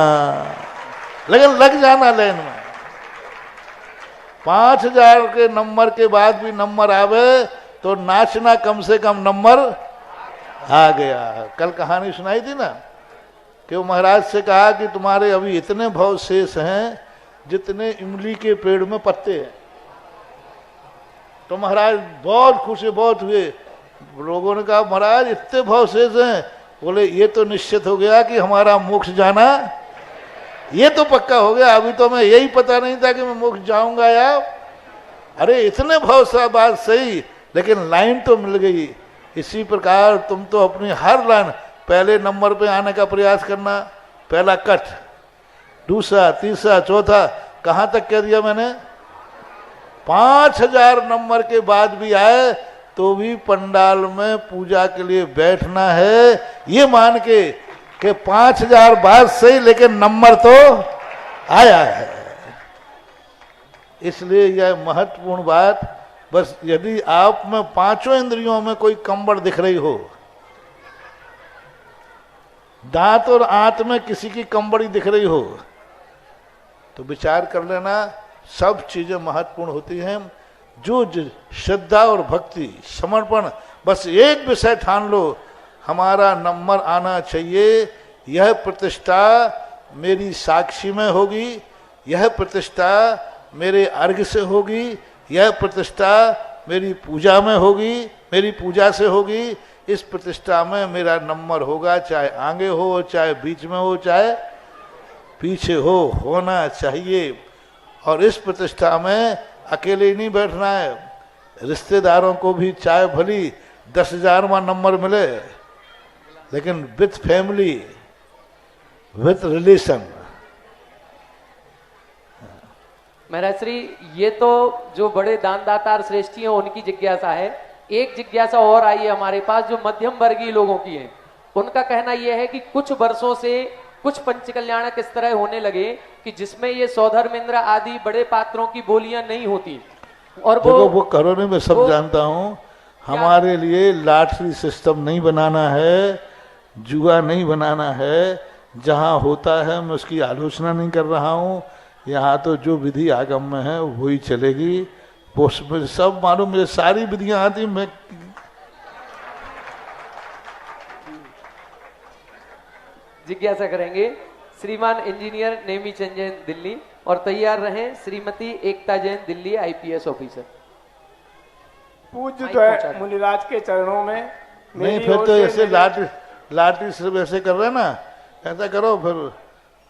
लेकिन लग जाना लाइन में। 5000 के नंबर के बाद भी नंबर आवे तो नाचना, कम से कम नंबर आ गया। कल कहानी सुनाई थी ना कि वो महाराज से कहा कि तुम्हारे अभी इतने भाव शेष हैं जितने इमली के पेड़ में पत्ते हैं। तो महाराज बहुत खुशी बहुत हुए। लोगों ने कहा महाराज इतने भाव शेष हैं? बोले ये तो निश्चित हो गया कि हमारा मोक्ष जाना, ये तो पक्का हो गया। अभी तो मैं यही पता नहीं था कि मैं मोक्ष जाऊंगा या, अरे इतने भाव सा बात सही, लेकिन लाइन तो मिल गई। इसी प्रकार तुम तो अपनी हर लाइन, पहले नंबर पे आने का प्रयास करना, पहला कट, दूसरा, तीसरा, चौथा, कहां तक कह दिया मैंने? 5000 नंबर के बाद भी आए तो भी पंडाल में पूजा के लिए बैठना है, ये मान के कि 5000 बात सही लेकिन नंबर तो आया है। इसलिए यह महत्वपूर्ण बात, बस यदि आप में 5 इंद्रियों में कोई कंबड़ दिख रही हो, दांत और आंत में किसी की कंबड़ी दिख रही हो, तो विचार कर लेना। सब चीजें महत्वपूर्ण होती हैं। जो श्रद्धा और भक्ति, समर्पण, बस एक विषय ठान लो, हमारा नंबर आना चाहिए। यह प्रतिष्ठा मेरी साक्षी में होगी, यह प्रतिष्ठा मेरे अर्घ से होगी, यह प्रतिष्ठा मेरी पूजा में होगी, मेरी पूजा से होगी, इस प्रतिष्ठा में मेरा नंबर होगा, चाहे आगे हो, चाहे बीच में हो, चाहे पीछे हो, होना चाहिए। और इस प्रतिष्ठा में अकेले ही नहीं बैठना है, रिश्तेदारों को भी चाहे भली 10,000वां नंबर मिले, लेकिन विथ फैमिली, विथ रिलेशन। महाराज श्री, ये तो जो बड़े दानदाता श्रेष्ठी हैं उनकी जिज्ञासा है। एक जिज्ञासा और आई है हमारे पास जो मध्यम वर्गीय लोगों की है। उनका कहना यह है कि कुछ वर्षों से कुछ पंचकल्याणक इस तरह होने लगे कि जिसमें ये सौधर्मेंद्र आदि बड़े पात्रों की बोलियां नहीं होती, और वो करोने में सब जानता हूँ। हमारे लिए लॉटरी सिस्टम नहीं बनाना है, जुआ नहीं बनाना है। जहाँ होता है मैं उसकी आलोचना नहीं कर रहा हूँ। यहाँ तो जो विधि आगम में है वही चलेगी। वो मुझे सब मालूम, मुझे सारी विधियां आती। मैं जिज्ञासा करेंगे श्रीमान इंजीनियर नेमी चंद जैन दिल्ली, और तैयार रहें श्रीमती एकता जैन दिल्ली IPS ऑफिसर। पूज्य मुनिराज के चरणों में नहीं, फिर तो ऐसे लाटरी से वैसे कर रहे ना, ऐसा करो फिर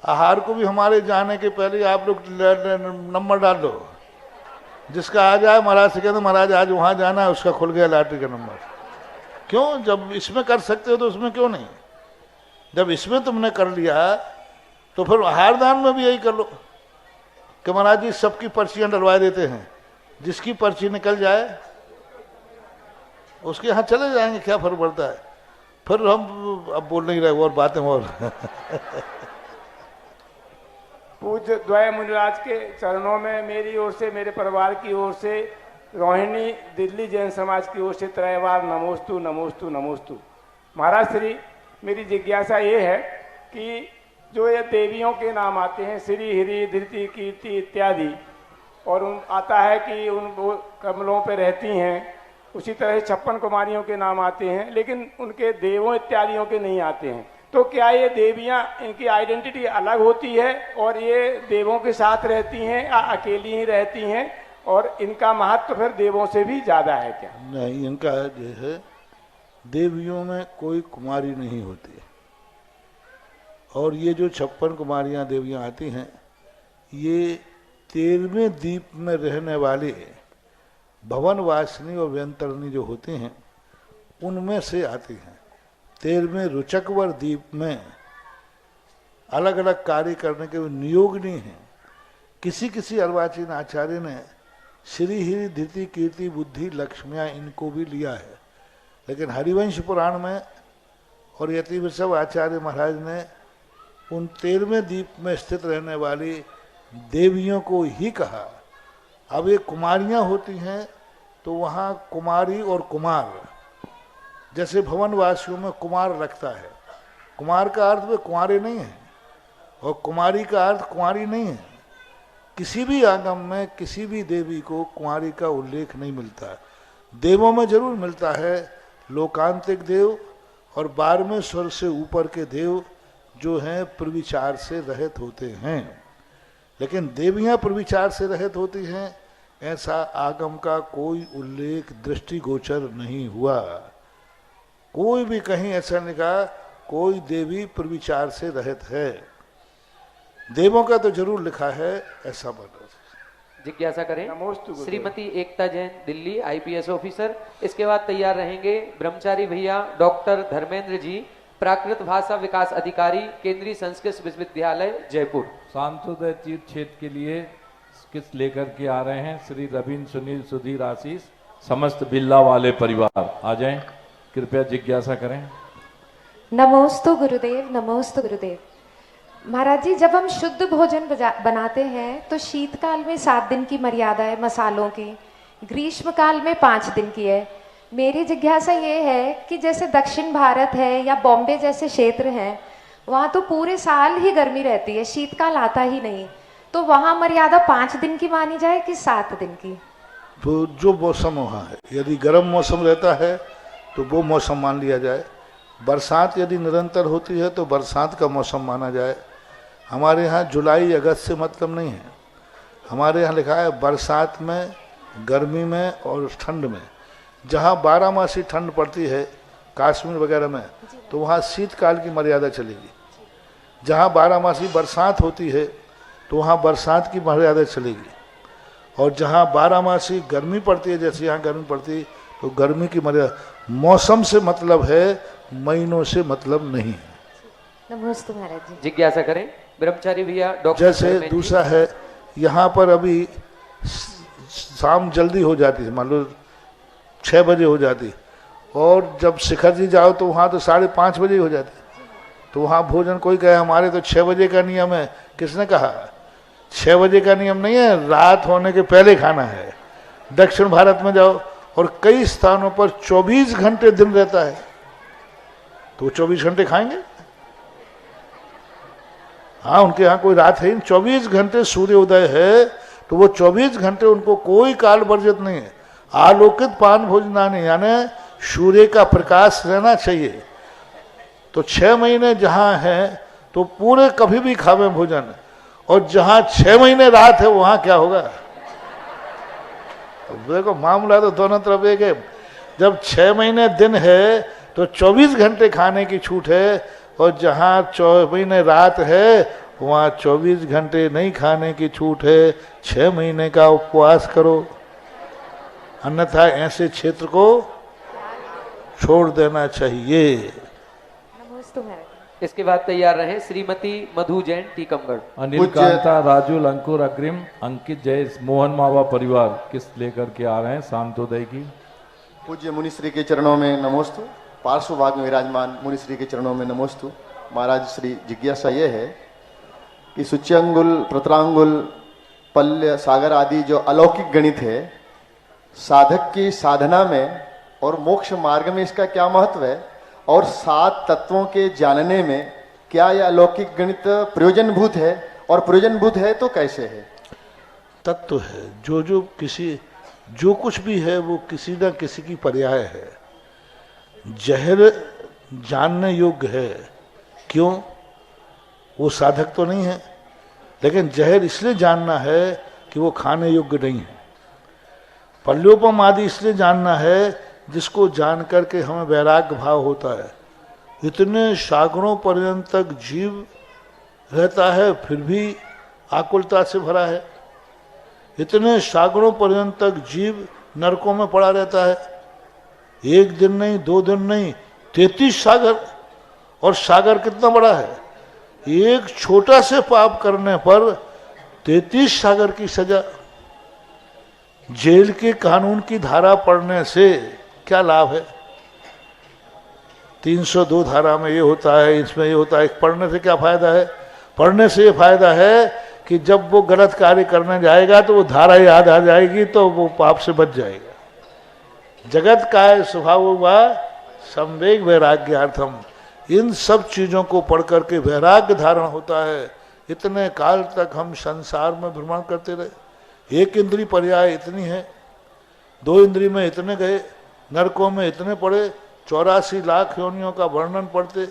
आहार को भी हमारे जाने के पहले आप लोग नंबर डाल दो। जिसका आ जाए महाराज से कहते महाराज आज वहाँ जाना है, उसका खुल गया लॉटरी का नंबर। क्यों? जब इसमें कर सकते हो तो उसमें क्यों नहीं? जब इसमें तुमने कर लिया तो फिर आहार दान में भी यही कर लो कि महाराज जी सबकी पर्चियां डलवा देते हैं, जिसकी पर्ची निकल जाए उसके यहाँ चले जाएंगे, क्या फर्क पड़ता है। फिर हम अब बोल नहीं रहे और बातें और पूज्य द्वय मुनिराज के चरणों में मेरी ओर से, मेरे परिवार की ओर से, रोहिणी दिल्ली जैन समाज की ओर से त्रयवार नमोस्तु नमोस्तु नमोस्तु। महाराज श्री, मेरी जिज्ञासा ये है कि जो ये देवियों के नाम आते हैं, श्री, हिरी, धृति, कीर्ति इत्यादि, और उन आता है कि उन वो कमलों पे रहती हैं, उसी तरह 56 कुमारियों के नाम आते हैं, लेकिन उनके देवों इत्यादियों के नहीं आते हैं। तो क्या ये देवियां, इनकी आइडेंटिटी अलग होती है और ये देवों के साथ रहती हैं या अकेली ही रहती हैं, और इनका महत्व फिर देवों से भी ज्यादा है क्या? नहीं, इनका जो है देवियों में कोई कुमारी नहीं होती, और ये जो 56 कुमारियां देवियां आती हैं ये 13वें दीप में रहने वाले भवनवासिनी और व्यंतरणी जो होती हैं उनमें से आती हैं। 13वें रुचकवर दीप में अलग अलग कार्य करने के नियोगनी हैं। किसी किसी अर्वाचीन आचार्य ने श्री, हिरी, धृति, कीर्ति, बुद्धि, लक्ष्मियाँ इनको भी लिया है, लेकिन हरिवंश पुराण में और यतिवृषभ आचार्य महाराज ने उन 13वें दीप में स्थित रहने वाली देवियों को ही कहा। अब ये कुमारियाँ होती हैं तो वहाँ कुमारी और कुमार, जैसे भवनवासियों में कुमार लगता है, कुमार का अर्थ वे कुंवारे नहीं हैं और कुमारी का अर्थ कुंवारी नहीं है। किसी भी आगम में किसी भी देवी को कुंवारी का उल्लेख नहीं मिलता। देवों में जरूर मिलता है, लोकांतिक देव और 12वें स्वर से ऊपर के देव जो हैं प्रविचार से रहित होते हैं, लेकिन देवियां प्रविचार से रहित होती हैं ऐसा आगम का कोई उल्लेख दृष्टिगोचर नहीं हुआ। कोई भी कहीं ऐसा नहीं कहा कोई देवी प्रविचार से रहित है। देवों का तो जरूर लिखा है, ऐसा बता। जिज्ञासा करें श्रीमती एकता जैन दिल्ली IPS ऑफिसर। इसके बाद तैयार रहेंगे ब्रह्मचारी भैया डॉक्टर धर्मेंद्र जी, प्राकृत भाषा विकास अधिकारी, केंद्रीय संस्कृत विश्वविद्यालय जयपुर। सांसद तीर्थ क्षेत्र के लिए किस लेकर के आ रहे हैं श्री रविंद्र, सुनील, सुधीर, आशीष, समस्त बिल्ला वाले परिवार आ जाएं, कृपया जिज्ञासा करें। नमोस्तु गुरुदेव, नमोस्तु गुरुदेव। महाराज जी, जब हम शुद्ध भोजन बनाते हैं तो शीतकाल में 7 दिन की मर्यादा है मसालों की, ग्रीष्म काल में 5 दिन की है। मेरी जिज्ञासा ये है कि जैसे दक्षिण भारत है या बॉम्बे जैसे क्षेत्र हैं, वहाँ तो पूरे साल ही गर्मी रहती है, शीतकाल आता ही नहीं, तो वहाँ मर्यादा 5 दिन की मानी जाए कि 7 दिन की? तो जो मौसम वहाँ है, यदि गर्म मौसम रहता है तो वो मौसम मान लिया जाए। बरसात यदि निरंतर होती है तो बरसात का मौसम माना जाए। हमारे यहाँ जुलाई अगस्त से मतलब नहीं है। हमारे यहाँ लिखा है बरसात में, गर्मी में और ठंड में, जहाँ 12 मासी ठंड पड़ती है कश्मीर वगैरह में, तो वहाँ शीतकाल की मर्यादा चलेगी। जहाँ 12 मासी बरसात होती है तो वहाँ बरसात की मर्यादा चलेगी। और जहाँ 12 मासी गर्मी पड़ती है, जैसे यहाँ गर्मी पड़ती है, तो गर्मी की मर्यादा। मौसम से मतलब है, महीनों से मतलब नहीं है। नमस्ते महाराज जी। जिज्ञासा करें ब्रह्मचारी भैया। डॉक्टर जैसे धर्मेंद्र जी। दूसरा है, यहाँ पर अभी शाम जल्दी हो जाती है, मान लो 6 बजे हो जाती, और जब शिखर जी जाओ तो वहाँ तो 5:30 बजे हो जाती। तो वहाँ भोजन कोई कहे हमारे तो 6 बजे का नियम है। किसने कहा? 6 बजे का नियम नहीं है, रात होने के पहले खाना है। दक्षिण भारत में जाओ और कई स्थानों पर 24 घंटे दिन रहता है, तो 24 घंटे खाएंगे। हाँ, उनके यहाँ कोई रात है, 24 घंटे सूर्य उदय है, तो वो 24 घंटे उनको कोई काल वर्जित नहीं है। आलोकित पान भोजनानि, यानी सूर्य का प्रकाश रहना चाहिए। तो 6 महीने जहाँ है तो पूरे कभी भी खावे भोजन, और जहाँ 6 महीने रात है वहाँ क्या होगा? देखो मामला तो दोनों तरफ एक है। जब 6 महीने दिन है तो 24 घंटे खाने की छूट है, और जहाँ 4 महीने रात है वहाँ 24 घंटे नहीं खाने की छूट है। 6 महीने का उपवास करो, अन्यथा ऐसे क्षेत्र को छोड़ देना चाहिए। नमस्ते महाराज। इसके बाद तैयार रहे श्रीमती मधु जैन टीकमगढ़। अनिल कांता, राजुल, अंकुर अग्रिम, अंकित जय, मोहन मावा परिवार किस्त लेकर के आ रहे हैं शांतोदय की। पूज्य मुनिश्री के चरणों में नमोस्तु। पार्श्व भाग में विराजमान मुनिश्री के चरणों में नमोस्तु। महाराज श्री जिज्ञासा ये है कि सूच्यंगुल, प्रतरांगुल, पल्य, सागर आदि जो अलौकिक गणित है, साधक की साधना में और मोक्ष मार्ग में इसका क्या महत्व है, और 7 तत्वों के जानने में क्या यह अलौकिक गणित प्रयोजनभूत है, और प्रयोजनभूत है तो कैसे है? तत्व है, जो कुछ भी है वो किसी न किसी की पर्याय है। जहर जानने योग्य है, क्यों? वो साधक तो नहीं है, लेकिन जहर इसलिए जानना है कि वो खाने योग्य नहीं है। पल्योपम आदि इसलिए जानना है जिसको जान करके हमें वैराग्य भाव होता है। इतने सागरों पर्यंत तक जीव रहता है फिर भी आकुलता से भरा है। इतने सागरों पर्यंत तक जीव नरकों में पड़ा रहता है। 1 दिन नहीं, 2 दिन नहीं, 33 सागर। और सागर कितना बड़ा है? एक छोटा से पाप करने पर 33 सागर की सजा। जेल के कानून की धारा पढ़ने से क्या लाभ है? 302 धारा में ये होता है, इसमें ये होता है। पढ़ने से क्या फायदा है? पढ़ने से ये फायदा है कि जब वो गलत कार्य करने जाएगा तो वो धारा याद आ जाएगी, तो वो पाप से बच जाएगा। जगत काय स्वभाव व संवेग वैराग्यार्थम, इन सब चीजों को पढ़ करके वैराग्य धारण होता है। इतने काल तक हम संसार में भ्रमण करते रहे। 1 इंद्री पर्याय इतनी है, 2 इंद्री में इतने गए, नरकों में इतने पड़े, 84 लाख योनियों का वर्णन पढ़ते,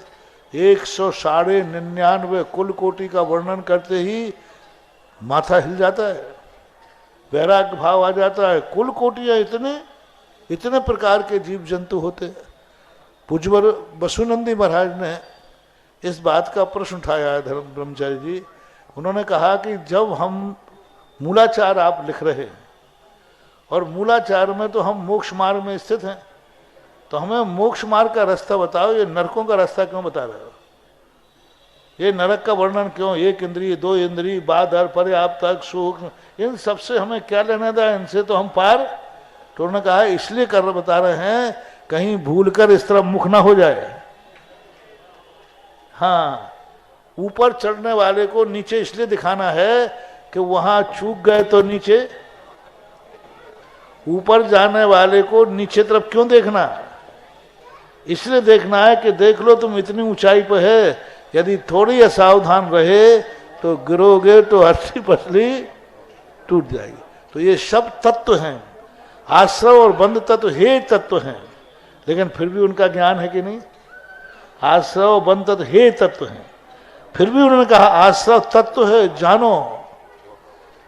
199 कुल कोटि का वर्णन करते ही माथा हिल जाता है, वैराग्य भाव आ जाता है। कुल कोटियाँ इतने प्रकार के जीव जंतु होते हैं। पूज्यवर वसुनंदी महाराज ने इस बात का प्रश्न उठाया है धर्म ब्रह्मचारी जी। उन्होंने कहा कि जब हम मूलाचार आप लिख रहे हैं, और मूलाचार में तो हम मोक्ष मार्ग में स्थित हैं, तो हमें मोक्ष मार्ग का रास्ता बताओ, ये नरकों का रास्ता क्यों बता रहे हो? ये नरक का वर्णन क्यों? 1 इंद्रिय, 2 इंद्रिय, बादर, पर्याप्त तक, सूक्ष्म, इन सबसे हमें क्या लेना था? इनसे तो हम पार। तो उन्होंने कहा इसलिए कर बता रहे हैं कहीं भूलकर इस तरफ मुख ना हो जाए। हाँ, ऊपर चढ़ने वाले को नीचे इसलिए दिखाना है कि वहां चूक गए तो नीचे, ऊपर जाने वाले को नीचे तरफ क्यों देखना? इसलिए देखना है कि देख लो तुम इतनी ऊंचाई पर है, यदि थोड़ी असावधान रहे तो गिरोगे तो हड्डी पसली टूट जाएगी। तो ये सब तत्व हैं, आश्रव और बंध तत्व हे तत्व हैं, लेकिन फिर भी उनका ज्ञान है कि नहीं? आश्रव बंध तत्व हे तत्व हैं, फिर भी उन्होंने कहा आश्रव तत्व है, जानो।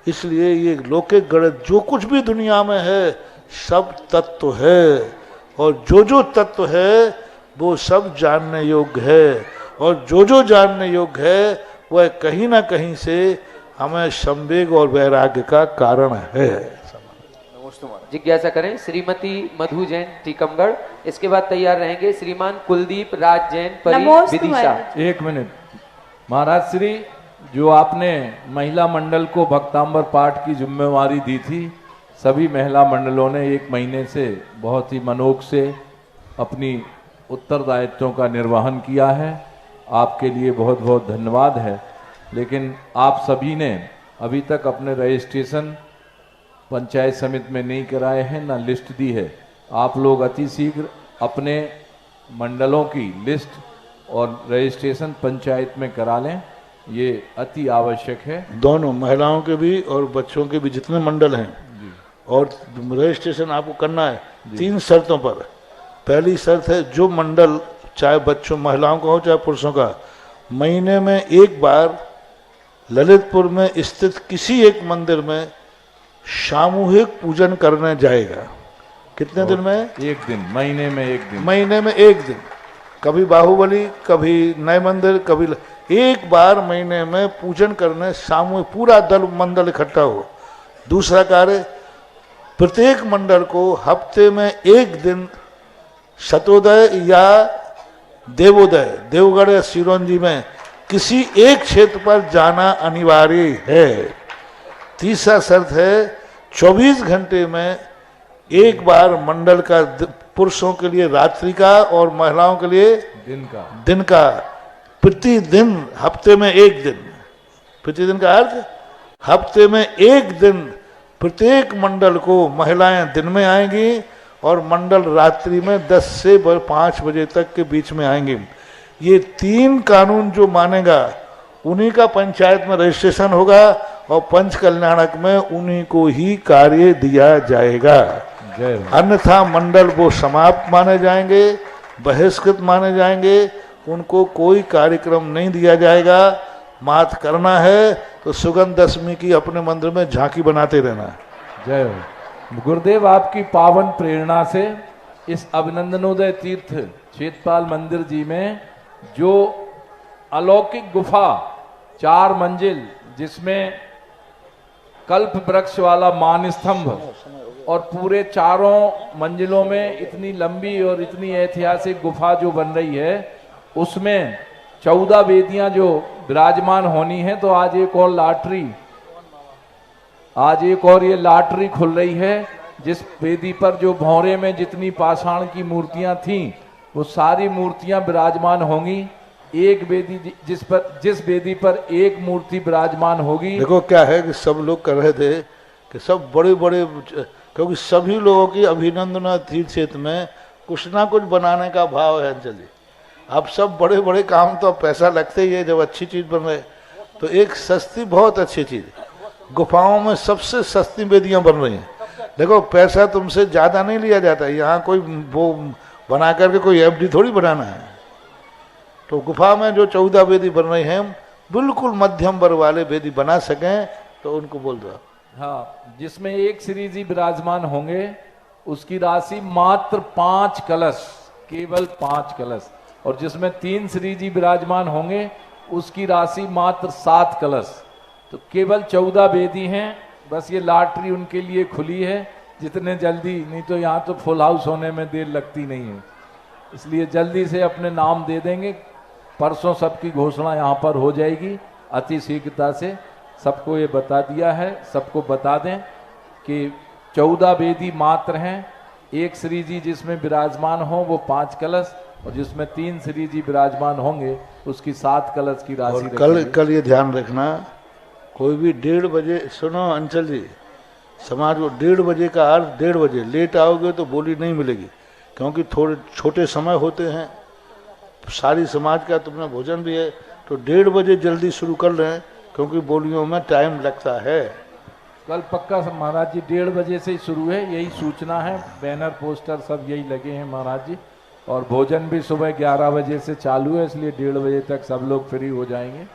इसलिए ये लौकिक गणित जो कुछ भी दुनिया में है सब तत्व है, और जो तत्व है वो सब जानने योग्य है, और जो जानने योग्य है वह कहीं ना कहीं से हमें संवेग और वैराग्य का कारण है। जिज्ञासा करें श्रीमती मधु जैन टीकमगढ़। इसके बाद तैयार रहेंगे श्रीमान कुलदीप राज जैन परी विदिशा। एक मिनट महाराज श्री, जो आपने महिला मंडल को भक्तांबर पाठ की जिम्मेवारी दी थी, सभी महिला मंडलों ने 1 महीने से बहुत ही मनोग से अपनी उत्तरदायित्वों का निर्वहन किया है। आपके लिए बहुत बहुत धन्यवाद है। लेकिन आप सभी ने अभी तक अपने रजिस्ट्रेशन पंचायत समिति में नहीं कराए हैं, ना लिस्ट दी है। आप लोग अति शीघ्र अपने मंडलों की लिस्ट और रजिस्ट्रेशन पंचायत में करा लें, ये अति आवश्यक है। दोनों महिलाओं के भी और बच्चों के भी जितने मंडल हैं, और रजिस्ट्रेशन आपको करना है 3 शर्तों पर। पहली शर्त है, जो मंडल चाहे बच्चों महिलाओं का हो चाहे पुरुषों का, महीने में 1 बार ललितपुर में स्थित किसी एक मंदिर में सामूहिक पूजन करने जाएगा। कितने दिन में? 1 दिन, महीने में 1 दिन। महीने में 1 दिन, कभी बाहुबली, कभी नए मंदिर, कभी 1 बार महीने में पूजन करने सामूहिक पूरा दल मंडल इकट्ठा हो। दूसरा कार्य, प्रत्येक मंडल को हफ्ते में 1 दिन शतोदय या देवोदय, देवगढ़ या सिरोंजी में किसी एक क्षेत्र पर जाना अनिवार्य है। तीसरा शर्त है, 24 घंटे में 1 बार मंडल का, पुरुषों के लिए रात्रि का और महिलाओं के लिए दिन का प्रतिदिन, हफ्ते में 1 दिन। प्रतिदिन का अर्थ हफ्ते में 1 दिन प्रत्येक मंडल को महिलाएं दिन में आएंगी और मंडल रात्रि में 10 से 5 बजे तक के बीच में आएंगे। ये 3 कानून जो मानेगा उन्हीं का पंचायत में रजिस्ट्रेशन होगा, और पंच कल्याणक में उन्हीं को ही कार्य दिया जाएगा। अन्यथा मंडल वो समाप्त माने जाएंगे, बहिष्कृत माने जाएंगे, उनको कोई कार्यक्रम नहीं दिया जाएगा। मात करना है तो सुगंध दशमी की अपने मंदिर में झांकी बनाते रहना। जय हो। गुरुदेव, आपकी पावन प्रेरणा से इस अभिनंदनोदय तीर्थ क्षेत्रपाल मंदिर जी में जो अलौकिक गुफा 4 मंजिल, जिसमें कल्प वृक्ष वाला मान स्तंभ और पूरे 4 मंजिलों में इतनी लंबी और इतनी ऐतिहासिक गुफा जो बन रही है, उसमें 14 वेदियां जो विराजमान होनी है, तो आज एक और ये लॉटरी खुल रही है, जिस वेदी पर जो भौरे में जितनी पाषाण की मूर्तियां थीं, वो सारी मूर्तियां विराजमान होंगी। एक वेदी जिस वेदी पर एक मूर्ति विराजमान होगी। देखो क्या है कि सब लोग कर रहे थे कि सब बड़े बड़े, क्योंकि सभी लोगों की अभिनंदन तीर्थ क्षेत्र में कुछ ना कुछ बनाने का भाव है। चलिए, अब सब बड़े बड़े काम तो पैसा लगते ही है। जब अच्छी चीज बन रहे तो एक सस्ती, बहुत अच्छी चीज, गुफाओं में सबसे सस्ती वेदियां बन रही हैं। देखो, पैसा तुमसे ज्यादा नहीं लिया जाता, यहाँ कोई वो बना करके कोई एफडी थोड़ी बनाना है। तो गुफा में जो 14 वेदी बन रही हैं, बिल्कुल मध्यम वर्ग वाले वेदी बना सकें तो उनको बोल दो। हाँ, जिसमें एक श्री जी विराजमान होंगे, उसकी राशि मात्र 5 कलश, केवल 5 कलश, और जिसमें 3 श्री जी विराजमान होंगे, उसकी राशि मात्र 7 कलश। तो केवल 14 वेदी हैं। बस ये लॉटरी उनके लिए खुली है, जितने जल्दी, नहीं तो यहाँ तो फुल हाउस होने में देर लगती नहीं है, इसलिए जल्दी से अपने नाम दे देंगे। परसों सबकी घोषणा यहाँ पर हो जाएगी। अति शीघ्रता से सबको ये बता दिया है। सबको बता दें कि 14 वेदी मात्र हैं। एक श्री जी जिसमें विराजमान हो वो 5 कलश, और जिसमें 3 श्री जी विराजमान होंगे उसकी 7 कलश की राशि। कल ये ध्यान रखना, कोई भी 1:30 बजे, सुनो अंचल जी, समाज को 1:30 बजे का अर्थ 1:30 बजे। लेट आओगे तो बोली नहीं मिलेगी, क्योंकि थोड़े छोटे समय होते हैं। सारी समाज का तुमने भोजन भी है, तो 1:30 बजे जल्दी शुरू कर लें, क्योंकि बोलियों में टाइम लगता है। कल पक्का महाराज जी 1:30 बजे से ही शुरू है, यही सूचना है। बैनर पोस्टर सब यही लगे हैं महाराज जी, और भोजन भी सुबह 11 बजे से चालू है, इसलिए 1:30 बजे तक सब लोग फ्री हो जाएंगे।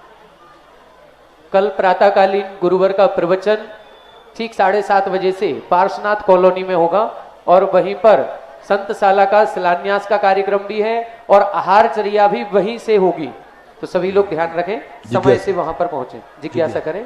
कल प्रातःकालीन गुरुवार का प्रवचन ठीक 7:30 बजे से पार्श्वनाथ कॉलोनी में होगा। और वहीं पर संतशाला का शिलान्यास का कार्यक्रम भी है और आहारचर्या भी वहीं से होगी। तो सभी लोग ध्यान रखें, समय से वहां पर पहुंचे, जिज्ञासा करें।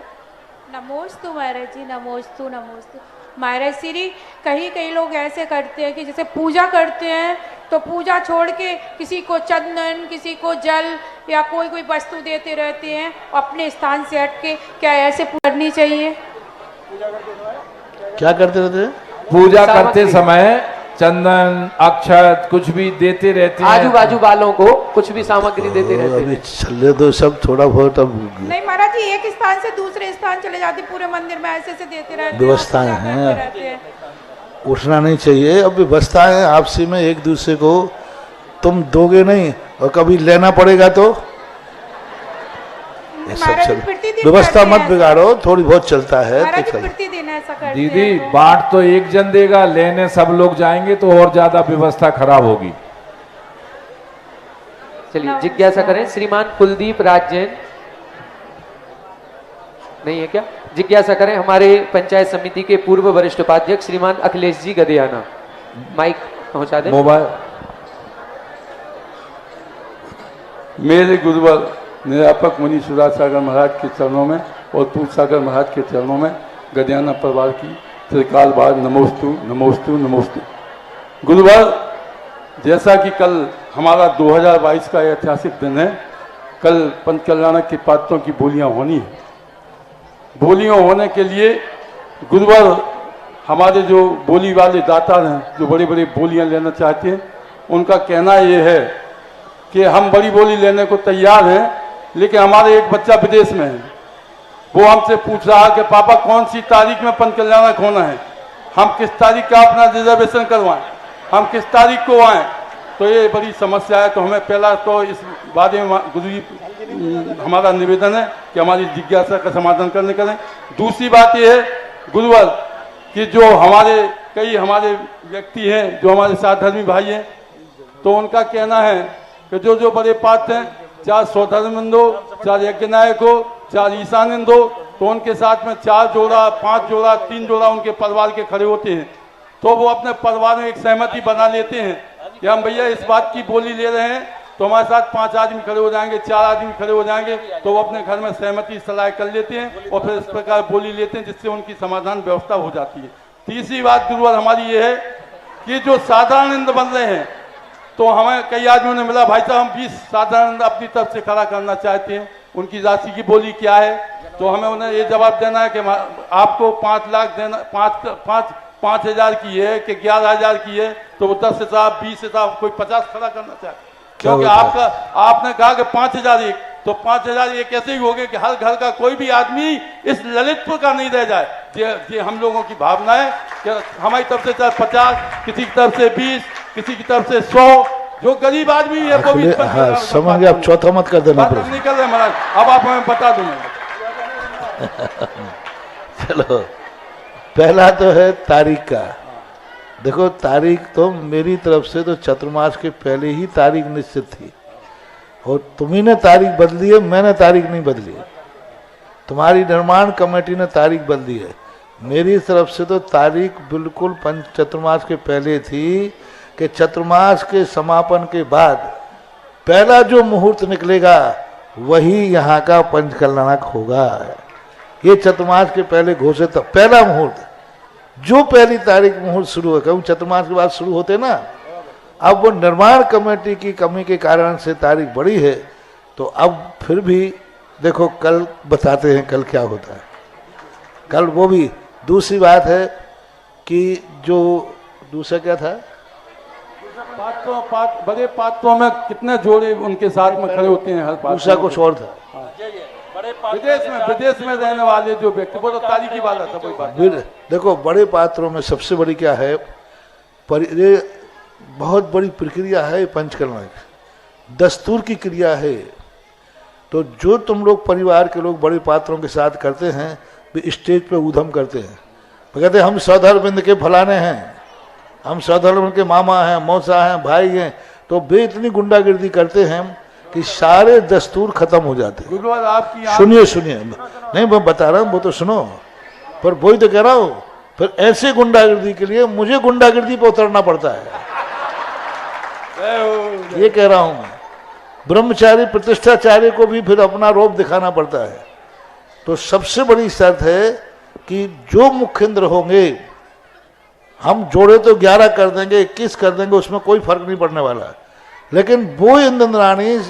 नमोस्तु महाराज जी, नमोस्तु नमोस्तु महाराज श्री। कई लोग ऐसे करते हैं कि जैसे पूजा करते हैं तो पूजा छोड़ के किसी को चंदन, किसी को जल या कोई वस्तु देते रहते हैं अपने स्थान से हट के। क्या ऐसे करनी चाहिए? क्या करते रहते हैं? पूजा करते समय चंदन अक्षत कुछ भी देते रहते हैं, आजू बाजू वालों को कुछ भी सामग्री देते रहते अभी हैं। चले तो सब थोड़ा बहुत अब नहीं महाराज जी, एक स्थान से दूसरे स्थान चले जाते, पूरे मंदिर में ऐसे देते रहते हैं, व्यवस्थाएं पूजा हैं। करते रहते हैं। उठना नहीं चाहिए। अब व्यवस्था है आपसी में, एक दूसरे को तुम दोगे नहीं और कभी लेना पड़ेगा तो ये सब महाराज जी, चल प्रतिदिन व्यवस्था करते मत हैं बिगाड़ो, थोड़ी बहुत चलता है महाराज तो जी, चल। प्रतिदिन ऐसा करते दीदी हैं तो। बांट तो एक जन देगा, लेने सब लोग जाएंगे तो और ज्यादा व्यवस्था खराब होगी। चलिए जिज्ञासा करें। श्रीमान कुलदीप राज जैन नहीं है क्या? जिज्ञासा करें हमारे पंचायत समिति के पूर्व वरिष्ठ उपाध्यक्ष श्रीमान अखिलेश जी गदियाना। माइक पहुंचा दें। मोबाइल। मेरे गुरुवर निरापक मुनि सुराज सागर महाराज के चरणों में और पूज सागर महाराज के चरणों में गदियाना परिवार की त्रिकाल बार नमोस्तु नमोस्तु नमोस्तु। गुरुवर, जैसा कि कल हमारा 2022 का ऐतिहासिक दिन है, कल पंच कल्याणक के पात्रों की बोलियां होनी है। बोलियां होने के लिए गुरुवर हमारे जो बोली वाले दाता हैं, जो बड़ी बड़ी बोलियां लेना चाहते हैं, उनका कहना ये है कि हम बड़ी बोली लेने को तैयार हैं, लेकिन हमारे एक बच्चा विदेश में है, वो हमसे पूछ रहा है कि पापा कौन सी तारीख में पंच कल्याणक होना है, हम किस तारीख का अपना रिजर्वेशन करवाएं, हम किस तारीख को आएँ। तो ये बड़ी समस्या है। तो हमें पहला तो इस बारे में गुरु जी हमारा निवेदन है कि हमारी जिज्ञासा का समाधान करने करें। दूसरी बात ये है गुरुवर कि जो हमारे व्यक्ति हैं, जो हमारे साथ धर्मी भाई हैं, तो उनका कहना है कि जो बड़े पात्र हैं, चाहे सौधर्मनंद हो, चाहे यज्ञ नायक हो, चाहे ईशानंद हो, तो उनके साथ में 4 जोड़ा, 5 जोड़ा, 3 जोड़ा उनके परिवार के खड़े होते हैं। तो वो अपने परिवार में एक सहमति बना लेते हैं कि हम भैया इस बात की बोली ले रहे हैं तो हमारे साथ 5 आदमी खड़े हो जाएंगे, 4 आदमी खड़े हो जाएंगे, तो वो अपने घर में सहमति सलाह कर लेते हैं और फिर इस प्रकार बोली लेते हैं, जिससे उनकी समाधान व्यवस्था हो जाती है। तीसरी बात गुरुवर हमारी ये है कि जो साधारण बन रहे हैं, तो हमें कई आदमियों ने मिला, भाई साहब हम 20 साधारण अपनी तरफ से खड़ा करना चाहते हैं, उनकी राशि की बोली क्या है? तो हमें उन्हें ये जवाब देना है कि आपको 5 लाख देना, 5,000 की है कि 11,000 की है, तो वो 10,000, 20,000, कोई 50 खड़ा करना चाहे, क्योंकि आपने कहा कि 5,000 तो 5,000 कैसे ही हो गए कि हर घर का कोई भी आदमी इस ललितपुर का नहीं रह जाए। ये हम लोगों की भावना है कि हमारी तरफ से चाहे 50, किसी की तरफ से 20, किसी की तरफ से 100, जो गरीब आदमी है वो भी समझ गया। आप चौथा मत कर देना। नहीं कर रहे महाराज, अब आप हमें बता दो। चलो, पहला तो है तारीख का। देखो तारीख तो मेरी तरफ से तो चतुर्मास के पहले ही तारीख निश्चित थी, और तुम्ही ने तारीख बदली है, मैंने तारीख नहीं बदली है। तुम्हारी निर्माण कमेटी ने तारीख बदली है। मेरी तरफ से तो तारीख बिल्कुल चतुर्मास के पहले थी कि चतुर्मास के समापन के बाद पहला जो मुहूर्त निकलेगा वही यहाँ का पंच कल्याणक होगा। ये चतुर्मास के पहले घोषित पहला मुहूर्त, जो पहली तारीख मुहूर्त शुरू है, क्योंकि चतुर्मास के बाद शुरू होते ना। अब वो निर्माण कमेटी की कमी के कारण से तारीख बढ़ी है, तो अब फिर भी देखो कल बताते हैं कल क्या होता है, कल वो भी। दूसरी बात है कि जो दूसरा क्या था, बड़े पात्रों में कितने जोड़े उनके साथ में खड़े होते हैं हर पात्र। दूसरा कुछ और था, विदेश में रहने वाले जो व्यक्ति, वो तो तारीख की बात है। कोई बात देखो बड़े पात्रों में सबसे बड़ी क्या है, ये बहुत बड़ी प्रक्रिया है पंचकल्याणक, दस्तूर की क्रिया है। तो जो तुम लोग परिवार के लोग बड़े पात्रों के साथ करते हैं, वे स्टेज पे ऊधम करते हैं, वो कहते हैं हम सौधर्मबिंद के फलाने हैं, हम सौधर्मबिंद के मामा हैं, मौसा हैं, भाई हैं। तो वे इतनी गुंडागिर्दी करते हैं कि सारे दस्तूर खत्म हो जाते हैं। आपकी सुनिए नहीं मैं बता रहा हूँ, वो तो सुनो, पर वही तो कह रहा हूँ, फिर ऐसे गुंडागर्दी के लिए मुझे गुंडागर्दी पर उतरना पड़ता है। ये कह रहा हूं मैं। ब्रह्मचारी प्रतिष्ठाचार्य को भी फिर अपना रूप दिखाना पड़ता है। तो सबसे बड़ी शर्त है कि जो मुख्य इंद्र होंगे, हम जोड़े तो 11 कर देंगे, 21 कर देंगे, उसमें कोई फर्क नहीं पड़ने वाला। लेकिन वो इंद्राणी,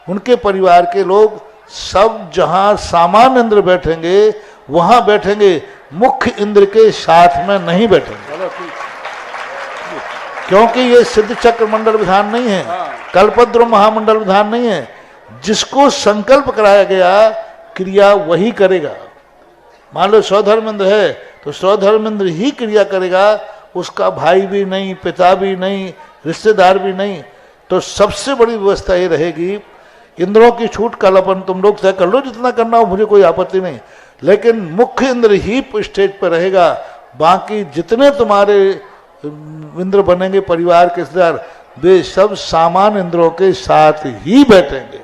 उनके परिवार के लोग सब जहां सामान्य इंद्र बैठेंगे वहां बैठेंगे, मुख्य इंद्र के साथ में नहीं बैठेंगे, क्योंकि ये सिद्ध चक्र मंडल विधान नहीं है, कल्पद्रुम महामंडल विधान नहीं है। जिसको संकल्प कराया गया क्रिया वही करेगा। मान लो स्वधर्मेंद्र है तो स्वधर्मेंद्र ही क्रिया करेगा, उसका भाई भी नहीं, पिता भी नहीं, रिश्तेदार भी नहीं। तो सबसे बड़ी व्यवस्था ये रहेगी, इंद्रों की छूट कल अपन तुम लोग तय कर लो, जितना करना हो, मुझे कोई आपत्ति नहीं, लेकिन मुख्य इंद्र ही स्टेज पर रहेगा। बाकी जितने तुम्हारे इंद्र बनेंगे परिवार के रिश्तेदार, वे सब सामान्य इंद्रों के साथ ही बैठेंगे।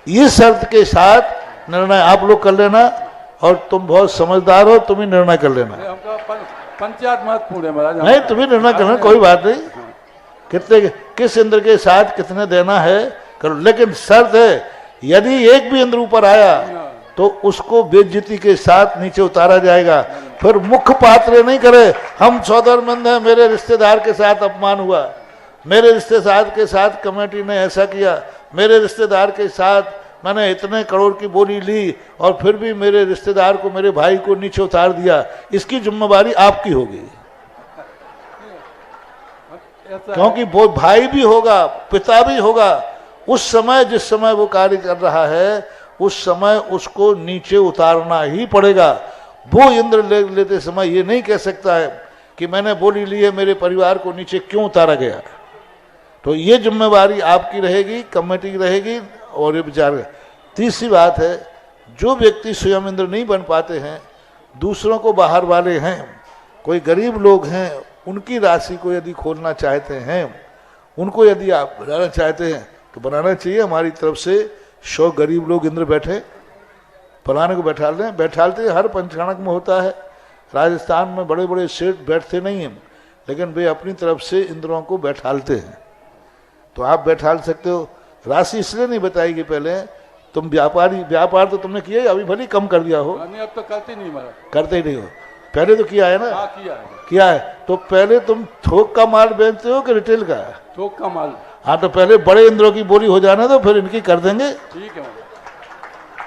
ये शर्त के साथ निर्णय आप लोग कर लेना, और तुम बहुत समझदार हो, तुम ही निर्णय कर लेना। पंचायत महत्वपूर्ण है महाराज। नहीं, तुम ही निर्णय करना, कोई बात नहीं। कितने किस इंद्र के साथ कितने देना है करो, लेकिन शर्त है यदि एक भी इंद्र ऊपर आया तो उसको बेइज्जती के साथ नीचे उतारा जाएगा। फिर मुख्य पात्र नहीं करे, हम सौदरमंद हैं, मेरे रिश्तेदार के साथ अपमान हुआ, मेरे रिश्तेदार के साथ कमेटी ने ऐसा किया, मेरे रिश्तेदार के साथ मैंने इतने करोड़ की बोली ली और फिर भी मेरे रिश्तेदार को, मेरे भाई को नीचे उतार दिया, इसकी जिम्मेवारी आपकी होगी। क्योंकि वो भाई भी होगा, पिता भी होगा। उस समय जिस समय वो कार्य कर रहा है, उस समय उसको नीचे उतारना ही पड़ेगा। वो इंद्र लेते समय ये नहीं कह सकता है कि मैंने बोली ली है, मेरे परिवार को नीचे क्यों उतारा गया। तो ये जिम्मेवारी आपकी रहेगी, कमेटी की रहेगी। और ये विचार, तीसरी बात है, जो व्यक्ति स्वयं इंद्र नहीं बन पाते हैं, दूसरों को बाहर वाले हैं, कोई गरीब लोग हैं, उनकी राशि को यदि खोलना चाहते हैं, उनको यदि आप बनाना चाहते हैं तो बनाना चाहिए। हमारी तरफ से 100 गरीब लोग इंद्र बैठे, फलाने को बैठा लें, बैठालते हर पंचांग में होता है। राजस्थान में बड़े बड़े सेठ बैठते नहीं हैं, लेकिन वे अपनी तरफ से इंद्रों को बैठालते हैं। तो आप बैठाल सकते हो। राशि इसलिए नहीं बताएगी पहले, तुम व्यापार तो तुमने किया ही, अभी भले कम कर दिया हो। नहीं, अब तो करते नहीं महाराज, करते ही नहीं हो, पहले तो किया है ना। हाँ, किया है। तो पहले तुम थोक का माल बेचते हो कि रिटेल का? थोक का माल। हाँ, तो पहले बड़े इंद्रों की बोली हो जाना, तो फिर इनकी कर देंगे। ठीक है,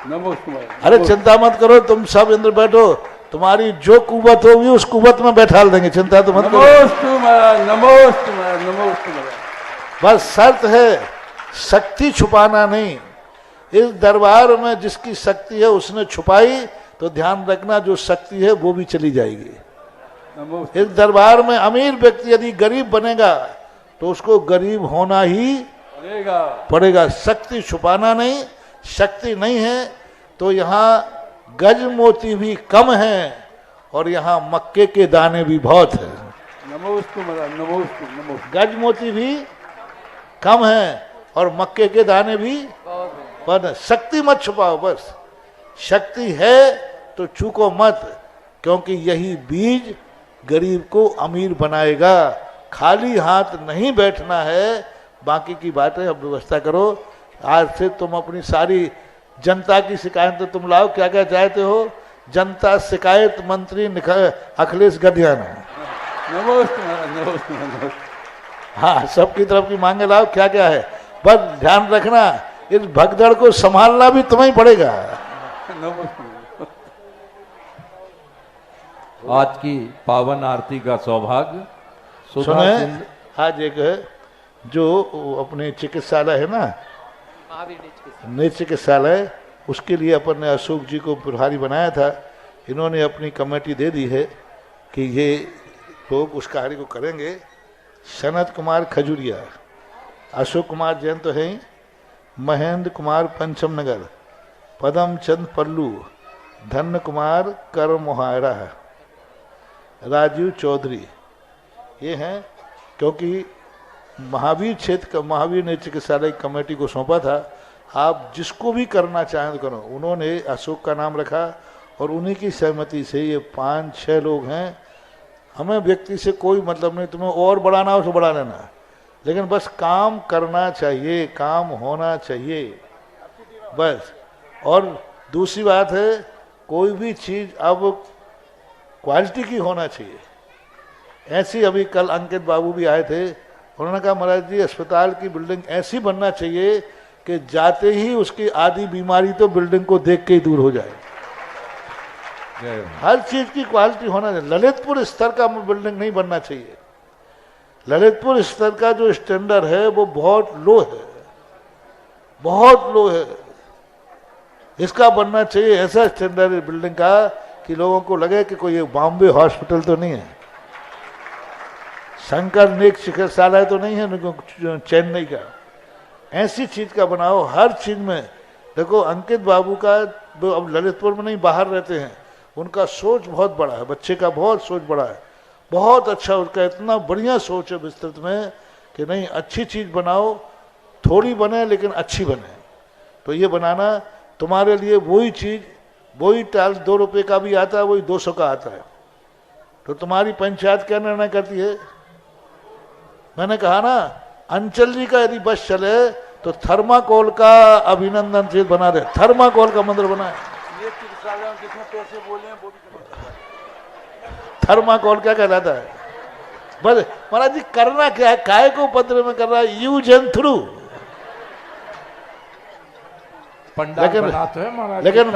नमस्कार। अरे चिंता मत करो, तुम सब इंद्र बैठो, तुम्हारी जो कुवत होगी उस कुवत में बैठाल देंगे, चिंता तो मत करो। नमस्कार। बस शर्त है शक्ति छुपाना नहीं। इस दरबार में जिसकी शक्ति है उसने छुपाई तो ध्यान रखना जो शक्ति है वो भी चली जाएगी। इस दरबार में अमीर व्यक्ति यदि गरीब बनेगा तो उसको गरीब होना ही पड़ेगा। शक्ति छुपाना नहीं, शक्ति नहीं है तो यहाँ गज मोती भी कम है और यहाँ मक्के के दाने भी बहुत है। गज मोती भी कम है और मक्के के दाने भी पर शक्ति मत छुपाओ। बस शक्ति है तो चूको मत, क्योंकि यही बीज गरीब को अमीर बनाएगा। खाली हाथ नहीं बैठना है, बाकी की बातें अब व्यवस्था करो। आज से तुम अपनी सारी जनता की शिकायत तो तुम लाओ, क्या क्या चाहते हो। जनता शिकायत मंत्री अखिलेश गद्याना, हाँ, सबकी तरफ की मांगे लाओ, क्या क्या है। बस ध्यान रखना, इस भगदड़ को संभालना भी तुम्हें ही पड़ेगा। आज की पावन आरती का सौभाग्य सुने। आज एक जो अपने चिकित्सालय है ना, नेत्र चिकित्सालय, उसके लिए अपन ने अशोक जी को प्रभारी बनाया था। इन्होंने अपनी कमेटी दे दी है कि ये लोग उस कार्य को करेंगे। सनत कुमार खजुरिया, अशोक कुमार जैन तो है ही, महेंद्र कुमार पंचम नगर, पदम चंद पल्लू, धन्य कुमार कर मोहायरा, राजीव चौधरी, ये हैं। क्योंकि महावीर क्षेत्र का महावीर नेत्र चिकित्सालय कमेटी को सौंपा था, आप जिसको भी करना चाहें तो करो। उन्होंने अशोक का नाम रखा और उन्हीं की सहमति से ये 5-6 लोग हैं। हमें व्यक्ति से कोई मतलब नहीं, तुम्हें और बढ़ाना हो तो बढ़ा लेना, लेकिन बस काम करना चाहिए, काम होना चाहिए बस। और दूसरी बात है, कोई भी चीज़ अब क्वालिटी की होना चाहिए। ऐसी अभी कल अंकित बाबू भी आए थे, उन्होंने कहा महाराज जी अस्पताल की बिल्डिंग ऐसी बनना चाहिए कि जाते ही उसकी आधी बीमारी तो बिल्डिंग को देख के ही दूर हो जाए। हर चीज की क्वालिटी होना चाहिए। ललितपुर स्तर का बिल्डिंग नहीं बनना चाहिए। ललितपुर स्तर का जो स्टैंडर्ड है वो बहुत लो है, बहुत लो है। इसका बनना चाहिए ऐसा स्टैंडर्ड बिल्डिंग का कि लोगों को लगे कि कोई बॉम्बे हॉस्पिटल तो नहीं है, शंकर नेक चिकित्सालय तो नहीं है चेन्नई का। ऐसी चीज का बनाओ हर चीज में। देखो अंकित बाबू का अब ललितपुर में नहीं, बाहर रहते हैं, उनका सोच बहुत बड़ा है, बच्चे का बहुत सोच बड़ा है, बहुत अच्छा उसका इतना बढ़िया सोच है विस्तृत में कि नहीं अच्छी चीज बनाओ, थोड़ी बने लेकिन अच्छी बने। तो ये बनाना तुम्हारे लिए वही चीज, वही टाइल्स 2 रुपये का भी आता है, वही 200 का आता है। तो तुम्हारी पंचायत क्या निर्णय करती है? मैंने कहा ना, अंचल जी का यदि बस चले तो थर्माकोल का अभिनंदन से बना दे, थर्माकोल का मंदिर बनाए। थर्माकोल क्या कहलाता है? बस महाराज जी करना क्या है, काय को पत्र में कर रहा है, यूज एंड थ्रू। लेकिन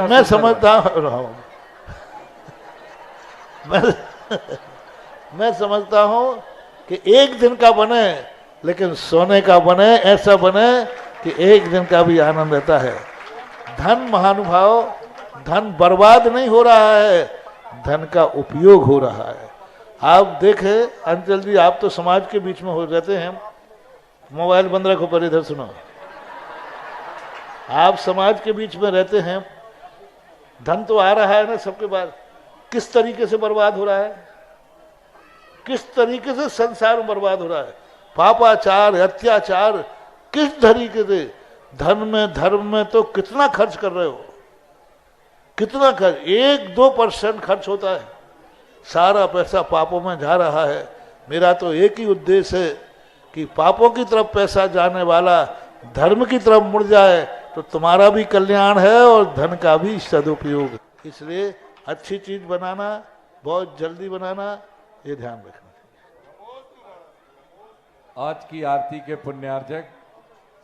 मैं समझता हूँ मैं समझता हूँ कि एक दिन का बने लेकिन सोने का बने, ऐसा बने कि एक दिन का भी आनंद रहता है। धन महानुभाव, धन बर्बाद नहीं हो रहा है, धन का उपयोग हो रहा है। आप देखें अंचल जी, आप तो समाज के बीच में हो रहते हैं, मोबाइल बंद रखो पर इधर सुनो। आप समाज के बीच में रहते हैं, धन तो आ रहा है ना सबके पास, किस तरीके से बर्बाद हो रहा है, किस तरीके से संसार में बर्बाद हो रहा है। पापाचार, अत्याचार, किस तरीके से धन में, धर्म में तो कितना खर्च कर रहे हो, कितना खर्च, 1-2% खर्च होता है, सारा पैसा पापों में जा रहा है। मेरा तो एक ही उद्देश्य है कि पापों की तरफ पैसा जाने वाला धर्म की तरफ मुड़ जाए तो तुम्हारा भी कल्याण है और धन का भी सदुपयोग। इसलिए अच्छी चीज बनाना, बहुत जल्दी बनाना, ये ध्यान रखना। आज की आरती के पुण्यार्चक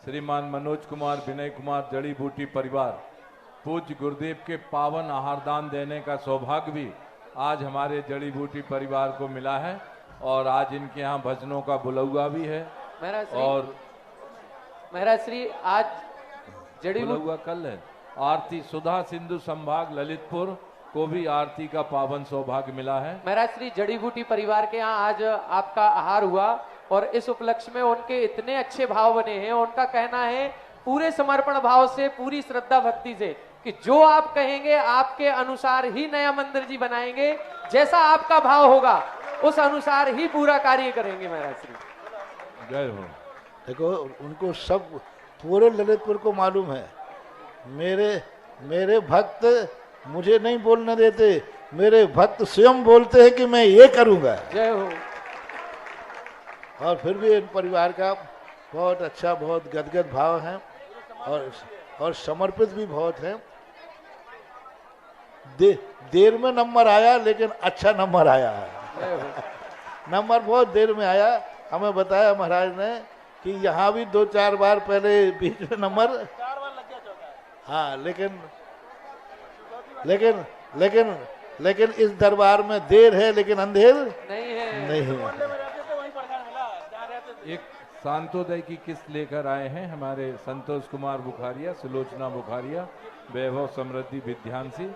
श्रीमान मनोज कुमार, विनय कुमार जड़ी बूटी परिवार, पूज्य गुरुदेव के पावन आहारदान देने का सौभाग्य भी आज हमारे जड़ी बूटी परिवार को मिला है। और आज इनके यहाँ भजनों का बुलौआ भी है। और महाराज श्री आज जड़ी बुलौआ कल है। आरती सुधा सिंधु संभाग ललितपुर को भी आरती का पावन सौभाग्य मिला है। महाराज श्री जड़ी बूटी परिवार के यहाँ आज आपका आहार हुआ और इस उपलक्ष्य में उनके इतने अच्छे भाव बने हैं। उनका कहना है पूरे समर्पण भाव से, पूरी श्रद्धा भक्ति से, कि जो आप कहेंगे आपके अनुसार ही नया मंदिर जी बनाएंगे, जैसा आपका भाव होगा उस अनुसार ही पूरा कार्य करेंगे। महाराज श्री जय हो। देखो उनको सब पूरे ललितपुर को मालूम है, मेरे भक्त मुझे नहीं बोलने देते, मेरे भक्त स्वयं बोलते हैं कि मैं ये करूंगा। जय हो। और फिर भी इन परिवार का बहुत अच्छा, बहुत गदगद भाव है और समर्पित भी बहुत है। देर में नंबर आया लेकिन अच्छा नंबर आया है। नंबर बहुत देर में आया। हमें बताया महाराज ने कि यहाँ भी 2-4 बार पहले बीच में नंबर 4 बार लग गया। हाँ, लेकिन इस दरबार में देर है लेकिन अंधेर नहीं है। एक शांतोदय की किस्त लेकर आए हैं हमारे संतोष कुमार बुखारिया, सुलोचना बुखारिया, वैभव समृद्धि विद्यांशी।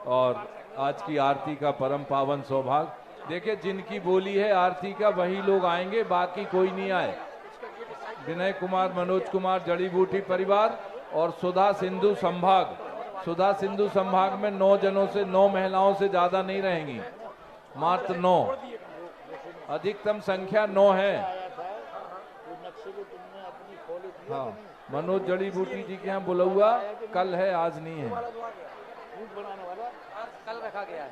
और आज की आरती का परम पावन सौभाग्य। देखिए जिनकी बोली है आरती का वही लोग आएंगे, बाकी कोई नहीं आए। विनय कुमार, मनोज कुमार जड़ी बूटी परिवार और सुधा सिंधु संभाग। सुधा सिंधु संभाग में 9 जनों से, 9 महिलाओं से ज्यादा नहीं रहेंगी, मात्र 9, अधिकतम संख्या 9 है। हाँ, मनोज जड़ी बूटी जी के यहाँ बुलौआ कल है, आज नहीं है। कल रखा गया है।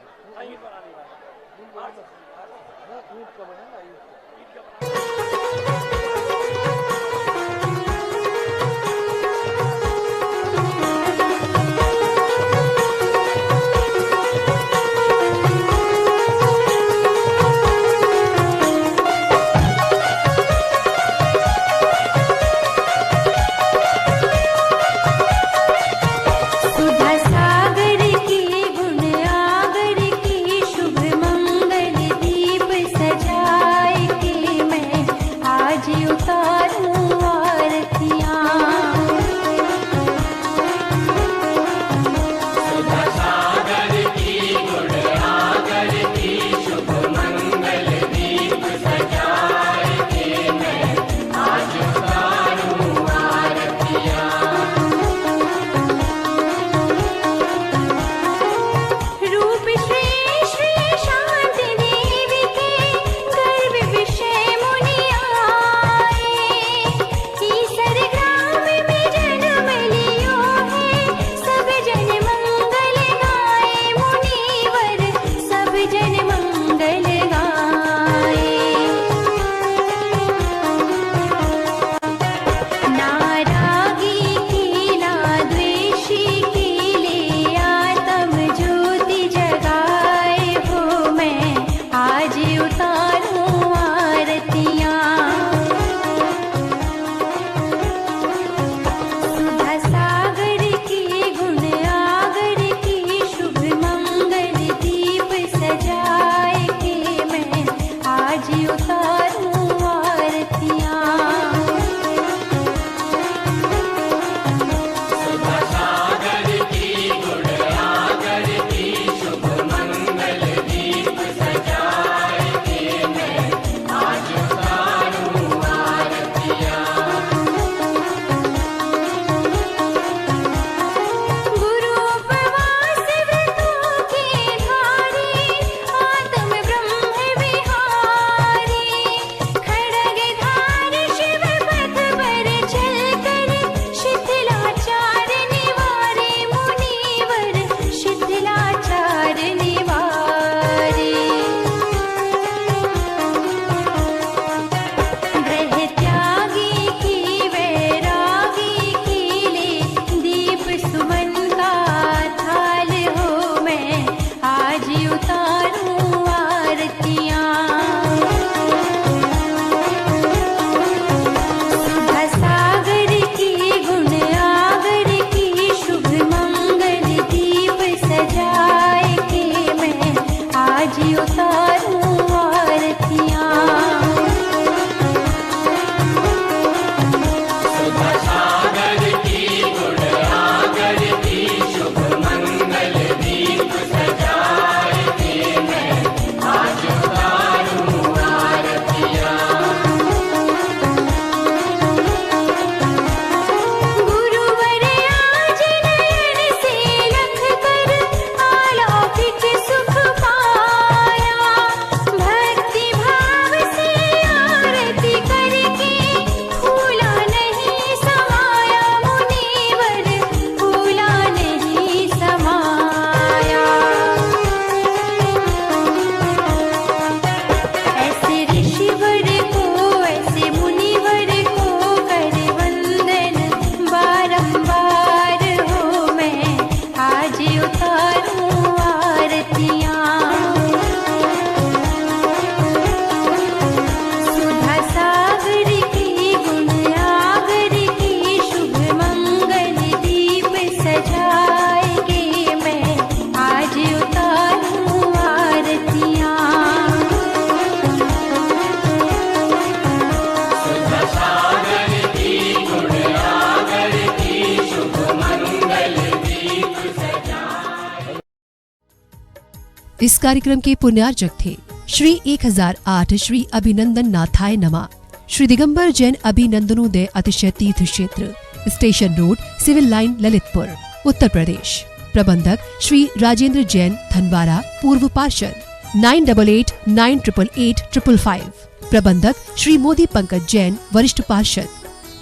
इस कार्यक्रम के पुण्यार्चक थे श्री 1008 श्री अभिनंदन नाथाय नमा, श्री दिगंबर जैन अभिनंदनोदय अतिशय तीर्थ क्षेत्र, station road, civil line, Lalitpur, Uttar Pradesh. प्रबंधक श्री राजेंद्र जैन धनवारा, पूर्व पार्षद, 9889888555। प्रबंधक श्री मोदी पंकज जैन, वरिष्ठ पार्षद,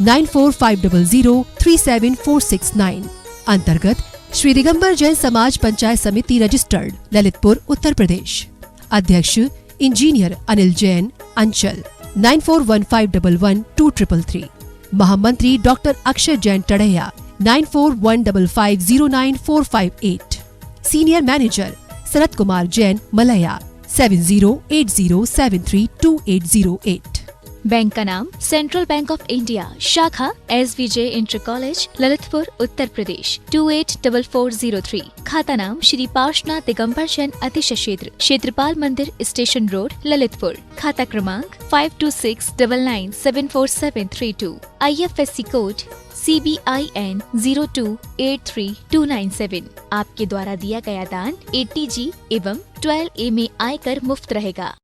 9450037469। अंतर्गत श्री दिगंबर जैन समाज पंचायत समिति रजिस्टर्ड, ललितपुर, उत्तर प्रदेश। अध्यक्ष इंजीनियर अनिल जैन, अंचल 9415112333। महामंत्री doctor Akshay Jain Tadaiya 9415509458। Senior manager Sharad Kumar Jain, Malaya 7080732808। Bank का नाम सेंट्रल बैंक ऑफ इंडिया, शाखा SVJ inter college, Lalitpur, Uttar Pradesh 284403। खाता नाम श्री पार्श्वनाथ दिगंबर जैन अतिशय क्षेत्र, क्षेत्रपाल मंदिर, स्टेशन रोड, ललितपुर। खाता क्रमांक 5269974732। IFSC code CBIN 0283297। आपके द्वारा दिया गया दान 80G एवं 12A में आयकर मुफ्त रहेगा।